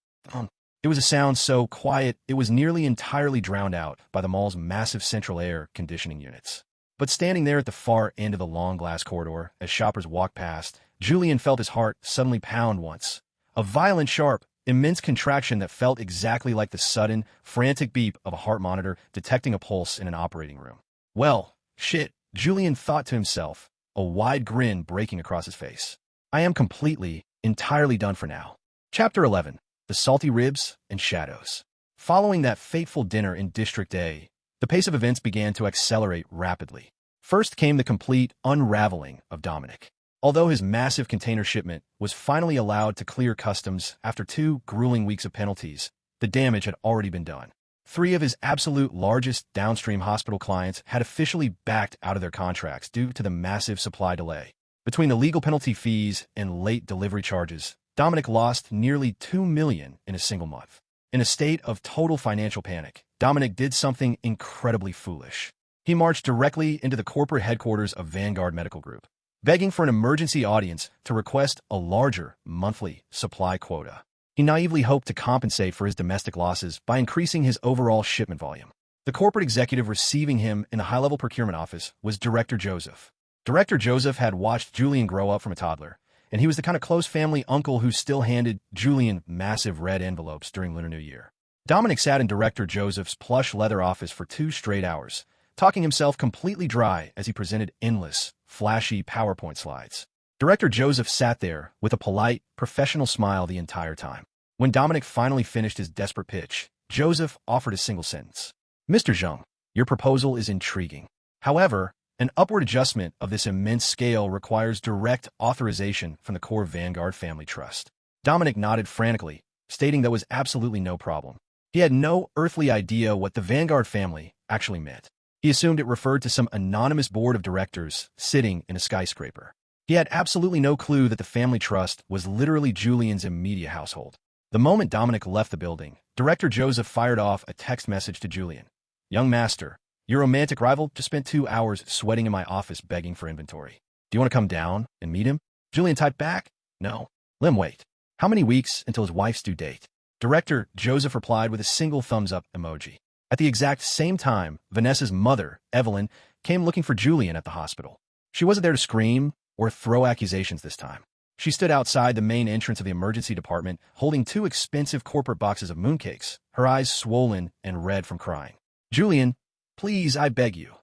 It was a sound so quiet it was nearly entirely drowned out by the mall's massive central air conditioning units. But standing there at the far end of the long glass corridor, as shoppers walked past, Julian felt his heart suddenly pound once. A violent, sharp, immense contraction that felt exactly like the sudden, frantic beep of a heart monitor detecting a pulse in an operating room. Well, shit, Julian thought to himself, a wide grin breaking across his face. I am completely, entirely done for now. Chapter 11. The Salty Ribs and Shadows. Following that fateful dinner in District A, the pace of events began to accelerate rapidly. First came the complete unraveling of Dominic. Although his massive container shipment was finally allowed to clear customs after 2 grueling weeks of penalties, the damage had already been done. 3 of his absolute largest downstream hospital clients had officially backed out of their contracts due to the massive supply delay. Between the legal penalty fees and late delivery charges, Dominic lost nearly $2 million in a single month. In a state of total financial panic, Dominic did something incredibly foolish. He marched directly into the corporate headquarters of Vanguard Medical Group, begging for an emergency audience to request a larger monthly supply quota. He naively hoped to compensate for his domestic losses by increasing his overall shipment volume. The corporate executive receiving him in the high-level procurement office was Director Joseph. Director Joseph had watched Julian grow up from a toddler, and he was the kind of close family uncle who still handed Julian massive red envelopes during Lunar New Year. Dominic sat in Director Joseph's plush leather office for 2 straight hours, talking himself completely dry as he presented endless, flashy PowerPoint slides. Director Joseph sat there with a polite, professional smile the entire time. When Dominic finally finished his desperate pitch, Joseph offered a single sentence. Mr. Zhang, your proposal is intriguing. However, an upward adjustment of this immense scale requires direct authorization from the core Vanguard family trust. Dominic nodded frantically, stating there was absolutely no problem. He had no earthly idea what the Vanguard family actually meant. He assumed it referred to some anonymous board of directors sitting in a skyscraper. He had absolutely no clue that the family trust was literally Julian's immediate household. The moment Dominic left the building, Director Joseph fired off a text message to Julian. Young master, your romantic rival just spent 2 hours sweating in my office begging for inventory. Do you want to come down and meet him? Julian typed back, no. Let him wait. How many weeks until his wife's due date? Director Joseph replied with a single thumbs-up emoji. At the exact same time, Vanessa's mother, Evelyn, came looking for Julian at the hospital. She wasn't there to scream or throw accusations this time. She stood outside the main entrance of the emergency department, holding 2 expensive corporate boxes of mooncakes, her eyes swollen and red from crying. Julian, please, I beg you.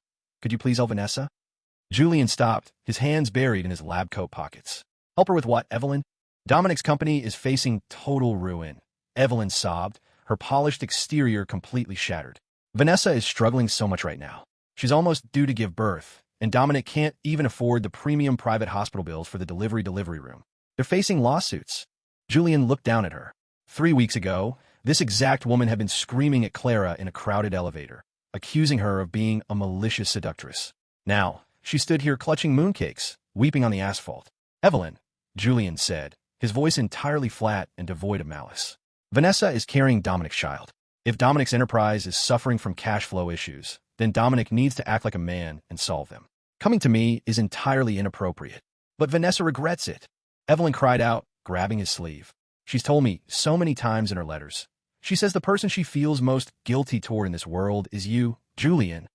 Could you please help Vanessa? Julian stopped, his hands buried in his lab coat pockets. Help her with what, Evelyn? Dominic's company is facing total ruin. Evelyn sobbed, her polished exterior completely shattered. Vanessa is struggling so much right now. She's almost due to give birth, and Dominic can't even afford the premium private hospital bills for the delivery room. They're facing lawsuits. Julian looked down at her. 3 weeks ago, this exact woman had been screaming at Clara in a crowded elevator, accusing her of being a malicious seductress. Now, she stood here clutching mooncakes, weeping on the asphalt. Evelyn, Julian said, his voice entirely flat and devoid of malice. Vanessa is carrying Dominic's child. If Dominic's enterprise is suffering from cash flow issues, then Dominic needs to act like a man and solve them. Coming to me is entirely inappropriate. But Vanessa regrets it. Evelyn cried out, grabbing his sleeve. She's told me so many times in her letters. She says the person she feels most guilty toward in this world is you, Julian.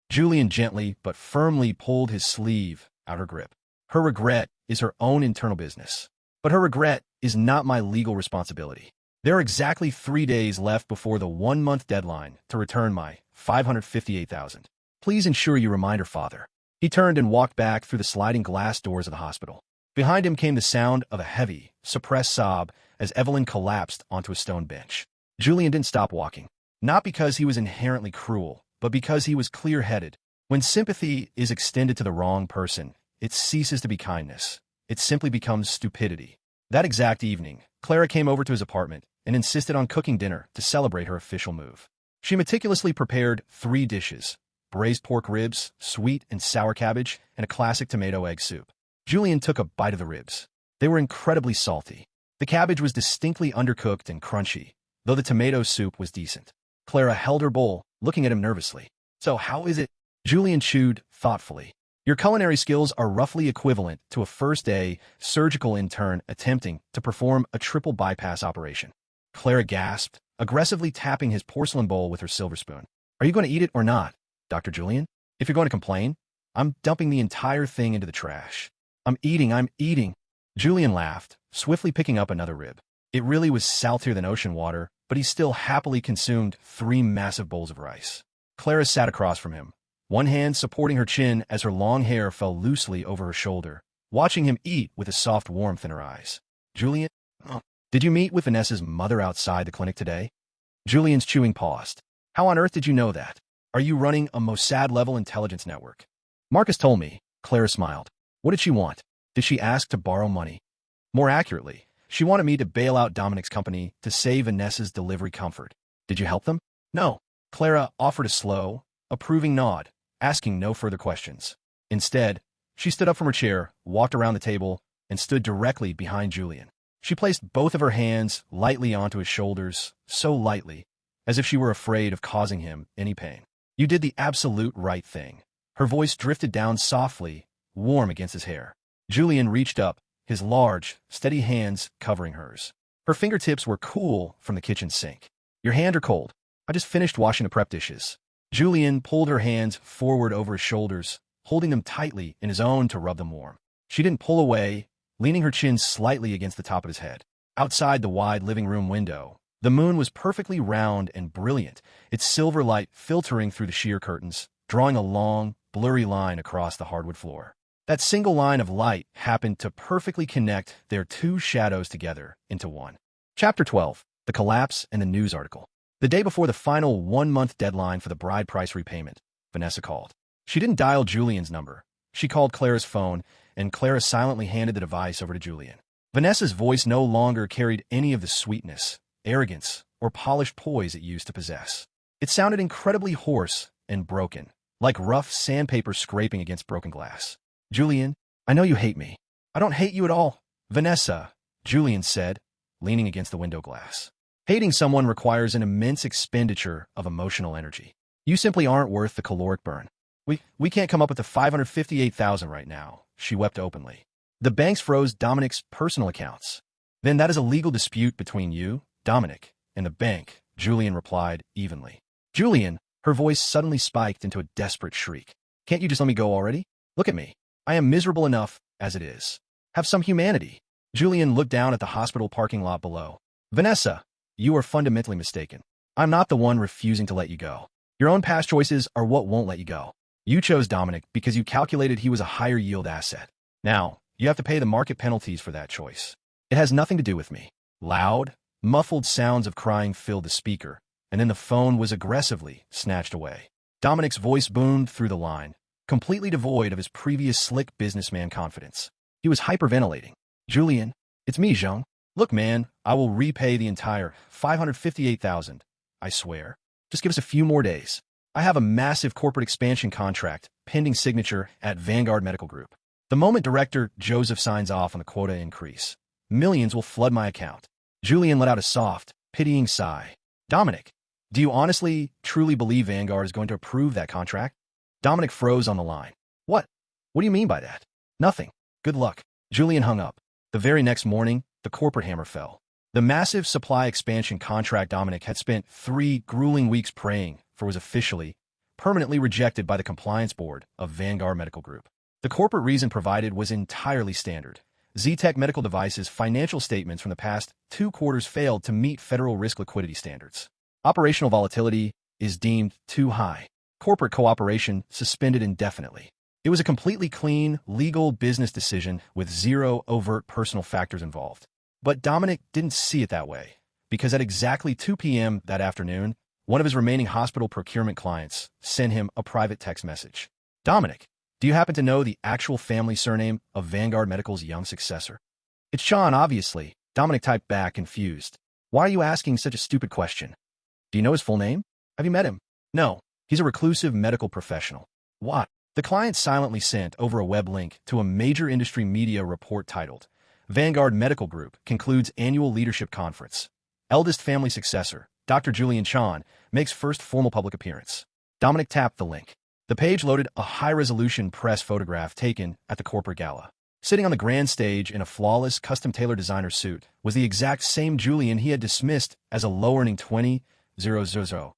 Julian gently but firmly pulled his sleeve out her grip. Her regret is her own internal business. But her regret is not my legal responsibility. There are exactly 3 days left before the 1-month deadline to return my $558,000. Please ensure you remind her father. He turned and walked back through the sliding glass doors of the hospital. Behind him came the sound of a heavy, suppressed sob as Evelyn collapsed onto a stone bench. Julian didn't stop walking. Not because he was inherently cruel, but because he was clear-headed. When sympathy is extended to the wrong person, it ceases to be kindness. It simply becomes stupidity. That exact evening, Clara came over to his apartment and insisted on cooking dinner to celebrate her official move. She meticulously prepared 3 dishes: braised pork ribs, sweet and sour cabbage, and a classic tomato egg soup. Julian took a bite of the ribs. They were incredibly salty. The cabbage was distinctly undercooked and crunchy, though the tomato soup was decent. Clara held her bowl, looking at him nervously. So how is it? Julian chewed thoughtfully. Your culinary skills are roughly equivalent to a first-day surgical intern attempting to perform a triple bypass operation. Clara gasped, aggressively tapping his porcelain bowl with her silver spoon. Are you going to eat it or not, Dr. Julian? If you're going to complain, I'm dumping the entire thing into the trash. I'm eating. Julian laughed, swiftly picking up another rib. It really was saltier than ocean water, but he still happily consumed 3 massive bowls of rice. Clara sat across from him, one hand supporting her chin as her long hair fell loosely over her shoulder, watching him eat with a soft warmth in her eyes. Julian, did you meet with Vanessa's mother outside the clinic today? Julian's chewing paused. How on earth did you know that? Are you running a Mossad-level intelligence network? Marcus told me, Clara smiled. What did she want? Did she ask to borrow money? More accurately, she wanted me to bail out Dominic's company to save Vanessa's delivery comfort. Did you help them? No. Clara offered a slow, approving nod, asking no further questions. Instead, she stood up from her chair, walked around the table, and stood directly behind Julian. She placed both of her hands lightly onto his shoulders, so lightly, as if she were afraid of causing him any pain. You did the absolute right thing. Her voice drifted down softly, warm against his hair. Julian reached up, his large, steady hands covering hers. Her fingertips were cool from the kitchen sink. Your hands are cold. I just finished washing the prep dishes. Julian pulled her hands forward over his shoulders, holding them tightly in his own to rub them warm. She didn't pull away, leaning her chin slightly against the top of his head. Outside the wide living room window, the moon was perfectly round and brilliant, its silver light filtering through the sheer curtains, drawing a long, blurry line across the hardwood floor. That single line of light happened to perfectly connect their 2 shadows together into one. Chapter 12. The Collapse and the News Article. The day before the final 1-month deadline for the bride price repayment, Vanessa called. She didn't dial Julian's number. She called Clara's phone, and Clara silently handed the device over to Julian. Vanessa's voice no longer carried any of the sweetness, arrogance, or polished poise it used to possess. It sounded incredibly hoarse and broken, like rough sandpaper scraping against broken glass. Julian, I know you hate me. I don't hate you at all. Vanessa, Julian said, leaning against the window glass. Hating someone requires an immense expenditure of emotional energy. You simply aren't worth the caloric burn. We can't come up with the $558,000 right now, she wept openly. The banks froze Dominic's personal accounts. Then that is a legal dispute between you, Dominic, and the bank, Julian replied evenly. Julian, her voice suddenly spiked into a desperate shriek. Can't you just let me go already? Look at me. I am miserable enough as it is. Have some humanity. Julian looked down at the hospital parking lot below. Vanessa, you are fundamentally mistaken. I'm not the one refusing to let you go. Your own past choices are what won't let you go. You chose Dominic because you calculated he was a higher yield asset. Now, you have to pay the market penalties for that choice. It has nothing to do with me. Loud, muffled sounds of crying filled the speaker, and then the phone was aggressively snatched away. Dominic's voice boomed through the line, completely devoid of his previous slick businessman confidence. He was hyperventilating. Julian, it's me, Zhang. Look, man, I will repay the entire $558,000. I swear. Just give us a few more days. I have a massive corporate expansion contract pending signature at Vanguard Medical Group. The moment Director Joseph signs off on the quota increase, millions will flood my account. Julian let out a soft, pitying sigh. Dominic, do you honestly, truly believe Vanguard is going to approve that contract? Dominic froze on the line. What? What do you mean by that? Nothing. Good luck. Julian hung up. The very next morning, the corporate hammer fell. The massive supply expansion contract Dominic had spent 3 grueling weeks praying for was officially, permanently rejected by the compliance board of Vanguard Medical Group. The corporate reason provided was entirely standard. Z-Tech Medical Devices' financial statements from the past 2 quarters failed to meet federal risk liquidity standards. Operational volatility is deemed too high. Corporate cooperation suspended indefinitely. It was a completely clean, legal business decision with 0 overt personal factors involved. But Dominic didn't see it that way, because at exactly 2 p.m. that afternoon, one of his remaining hospital procurement clients sent him a private text message. Dominic, do you happen to know the actual family surname of Vanguard Medical's young successor? It's Sean, obviously. Dominic typed back, confused. Why are you asking such a stupid question? Do you know his full name? Have you met him? No. He's a reclusive medical professional. What? The client silently sent over a web link to a major industry media report titled, Vanguard Medical Group concludes annual leadership conference. Eldest family successor, Dr. Julian Chan, makes first formal public appearance. Dominic tapped the link. The page loaded a high-resolution press photograph taken at the corporate gala. Sitting on the grand stage in a flawless, custom-tailored designer suit was the exact same Julian he had dismissed as a low-earning 20,000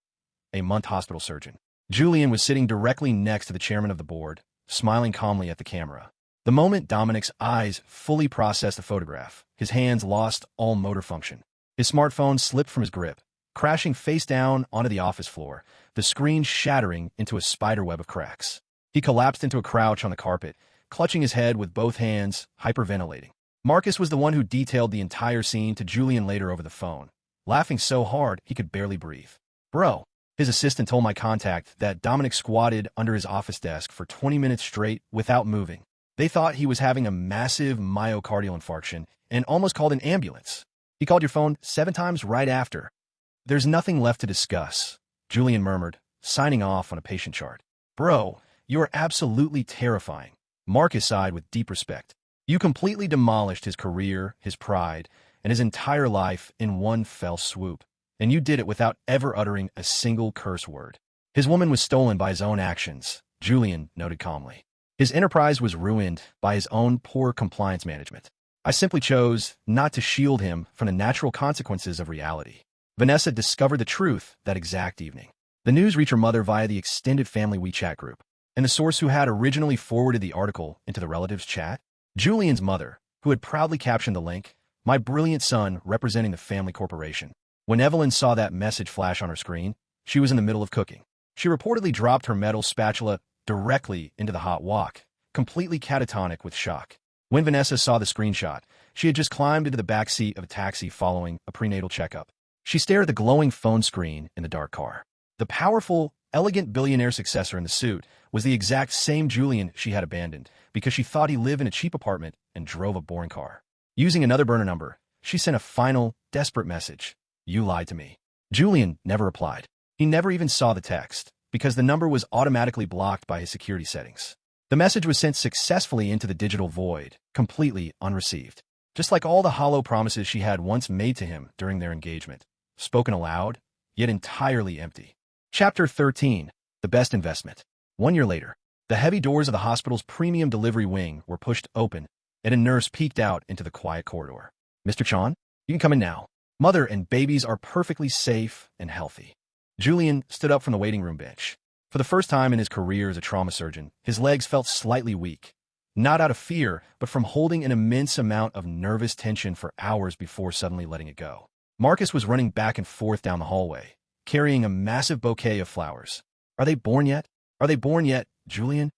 a month hospital surgeon. Julian was sitting directly next to the chairman of the board, smiling calmly at the camera. The moment Dominic's eyes fully processed the photograph, his hands lost all motor function. His smartphone slipped from his grip, crashing face down onto the office floor, the screen shattering into a spiderweb of cracks. He collapsed into a crouch on the carpet, clutching his head with both hands, hyperventilating. Marcus was the one who detailed the entire scene to Julian later over the phone, laughing so hard he could barely breathe. "Bro," his assistant told my contact that Dominic squatted under his office desk for 20 minutes straight without moving. They thought he was having a massive myocardial infarction and almost called an ambulance. "He called your phone 7 times right after." "There's nothing left to discuss," Julian murmured, signing off on a patient chart. "Bro, you are absolutely terrifying," Marcus sighed with deep respect. "You completely demolished his career, his pride, and his entire life in one fell swoop. And you did it without ever uttering a single curse word." "His woman was stolen by his own actions," Julian noted calmly. "His enterprise was ruined by his own poor compliance management. I simply chose not to shield him from the natural consequences of reality." Vanessa discovered the truth that exact evening. The news reached her mother via the extended family WeChat group, and the source who had originally forwarded the article into the relatives' chat, Julian's mother, who had proudly captioned the link, "My brilliant son representing the family corporation." When Evelyn saw that message flash on her screen, she was in the middle of cooking. She reportedly dropped her metal spatula directly into the hot wok, completely catatonic with shock. When Vanessa saw the screenshot, she had just climbed into the back seat of a taxi following a prenatal checkup. She stared at the glowing phone screen in the dark car. The powerful, elegant billionaire successor in the suit was the exact same Julian she had abandoned because she thought he lived in a cheap apartment and drove a boring car. Using another burner number, she sent a final, desperate message. "You lied to me." Julian never replied. He never even saw the text, because the number was automatically blocked by his security settings. The message was sent successfully into the digital void, completely unreceived. Just like all the hollow promises she had once made to him during their engagement, spoken aloud, yet entirely empty. Chapter 13. The Best Investment. 1 year later, the heavy doors of the hospital's premium delivery wing were pushed open, and a nurse peeked out into the quiet corridor. "Mr. Chan, you can come in now. Mother and babies are perfectly safe and healthy." Julian stood up from the waiting room bench. For the first time in his career as a trauma surgeon, his legs felt slightly weak. Not out of fear, but from holding an immense amount of nervous tension for hours before suddenly letting it go. Marcus was running back and forth down the hallway, carrying a massive bouquet of flowers. "Are they born yet? Are they born yet, Julian?"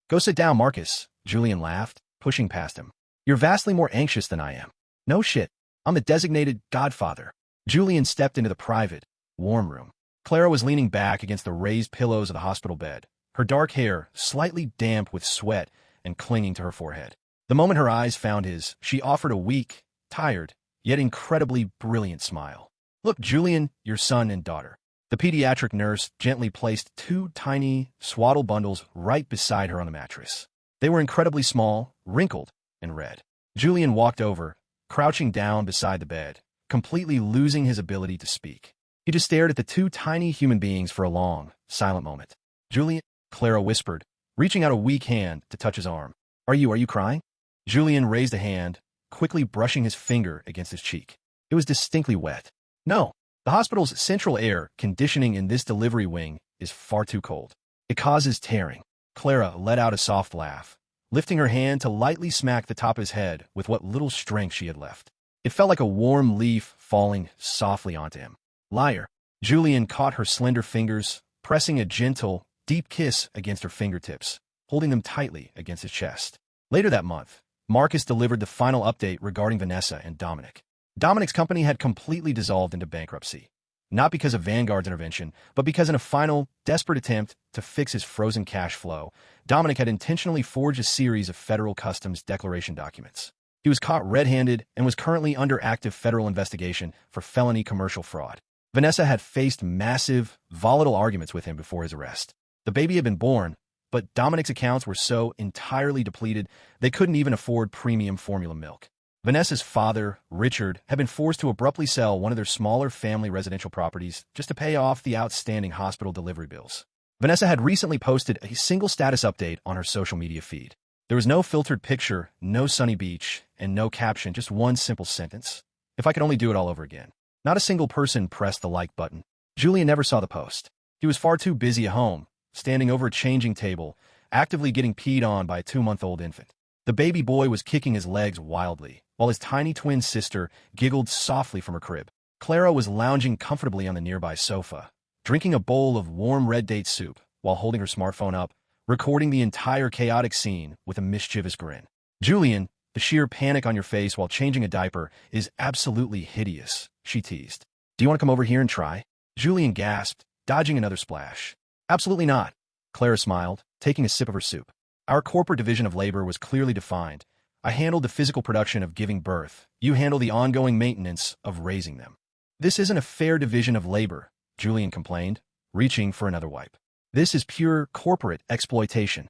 "Go sit down, Marcus," Julian laughed, pushing past him. "You're vastly more anxious than I am." "No shit. I'm the designated godfather." Julian stepped into the private, warm room. Clara was leaning back against the raised pillows of the hospital bed, her dark hair slightly damp with sweat and clinging to her forehead. The moment her eyes found his, she offered a weak, tired, yet incredibly brilliant smile. "Look, Julian, your son and daughter." The pediatric nurse gently placed 2 tiny, swaddle bundles right beside her on the mattress. They were incredibly small, wrinkled, and red. Julian walked over, crouching down beside the bed, completely losing his ability to speak. He just stared at the 2 tiny human beings for a long, silent moment. "Julian," Clara whispered, reaching out a weak hand to touch his arm. Are you crying?" Julian raised a hand, quickly brushing his finger against his cheek. It was distinctly wet. "No, the hospital's central air conditioning in this delivery wing is far too cold. It causes tearing." Clara let out a soft laugh, lifting her hand to lightly smack the top of his head with what little strength she had left. It felt like a warm leaf falling softly onto him. "Liar." Julian caught her slender fingers, pressing a gentle, deep kiss against her fingertips, holding them tightly against his chest. Later that month, Marcus delivered the final update regarding Vanessa and Dominic. Dominic's company had completely dissolved into bankruptcy, not because of Vanguard's intervention, but because in a final, desperate attempt to fix his frozen cash flow, Dominic had intentionally forged a series of federal customs declaration documents. He was caught red-handed and was currently under active federal investigation for felony commercial fraud. Vanessa had faced massive, volatile arguments with him before his arrest. The baby had been born, but Dominic's accounts were so entirely depleted they couldn't even afford premium formula milk. Vanessa's father, Richard, had been forced to abruptly sell one of their smaller family residential properties just to pay off the outstanding hospital delivery bills. Vanessa had recently posted a single status update on her social media feed. There was no filtered picture, no sunny beach, and no caption, just one simple sentence. If I could only do it all over again. Not a single person pressed the like button. Julian never saw the post. He was far too busy at home, standing over a changing table, actively getting peed on by a 2-month-old infant. The baby boy was kicking his legs wildly, while his tiny twin sister giggled softly from her crib. Clara was lounging comfortably on the nearby sofa, drinking a bowl of warm red date soup while holding her smartphone up, recording the entire chaotic scene with a mischievous grin. Julian, the sheer panic on your face while changing a diaper is absolutely hideous, she teased. Do you want to come over here and try? Julian gasped, dodging another splash. Absolutely not. Clara smiled, taking a sip of her soup. Our corporate division of labor was clearly defined. I handled the physical production of giving birth. You handle the ongoing maintenance of raising them. This isn't a fair division of labor, Julian complained, reaching for another wipe. This is pure corporate exploitation.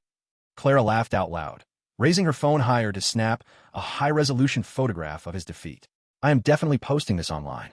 Clara laughed out loud, raising her phone higher to snap a high-resolution photograph of his defeat. I am definitely posting this online.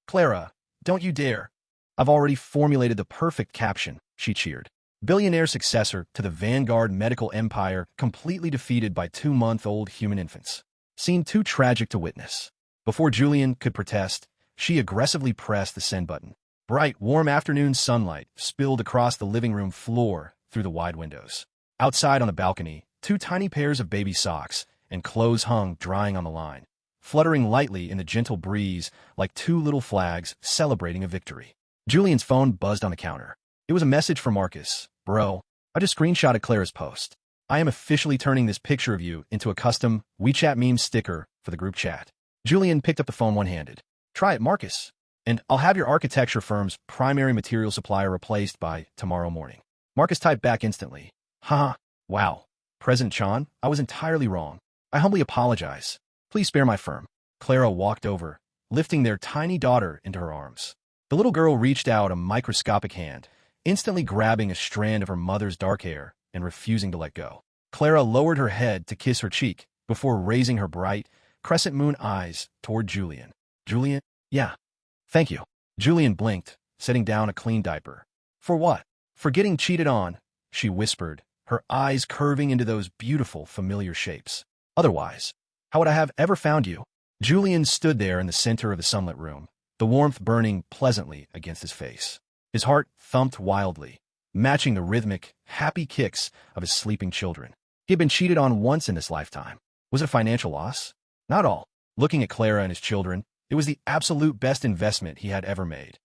Clara, don't you dare. I've already formulated the perfect caption, she cheered. Billionaire successor to the Vanguard medical empire completely defeated by 2-month-old human infants. Scene too tragic to witness. Before Julian could protest, she aggressively pressed the send button. Bright, warm afternoon sunlight spilled across the living room floor through the wide windows. Outside on the balcony, 2 tiny pairs of baby socks and clothes hung drying on the line, fluttering lightly in the gentle breeze like 2 little flags celebrating a victory. Julian's phone buzzed on the counter. It was a message from Marcus. Bro, I just screenshotted Clara's post. I am officially turning this picture of you into a custom WeChat meme sticker for the group chat. Julian picked up the phone one-handed. Try it, Marcus. And I'll have your architecture firm's primary material supplier replaced by tomorrow morning. Marcus typed back instantly. Haha, wow. President Chan, I was entirely wrong. I humbly apologize. Please spare my firm. Clara walked over, lifting their tiny daughter into her arms. The little girl reached out a microscopic hand, instantly grabbing a strand of her mother's dark hair and refusing to let go. Clara lowered her head to kiss her cheek before raising her bright, crescent moon eyes toward Julian. Julian? Yeah. Thank you. Julian blinked, setting down a clean diaper. For what? For getting cheated on, she whispered, her eyes curving into those beautiful, familiar shapes. Otherwise, how would I have ever found you? Julian stood there in the center of the sunlit room, the warmth burning pleasantly against his face. His heart thumped wildly, matching the rhythmic, happy kicks of his sleeping children. He had been cheated on once in this lifetime. Was it a financial loss? Not all. Looking at Clara and his children, it was the absolute best investment he had ever made.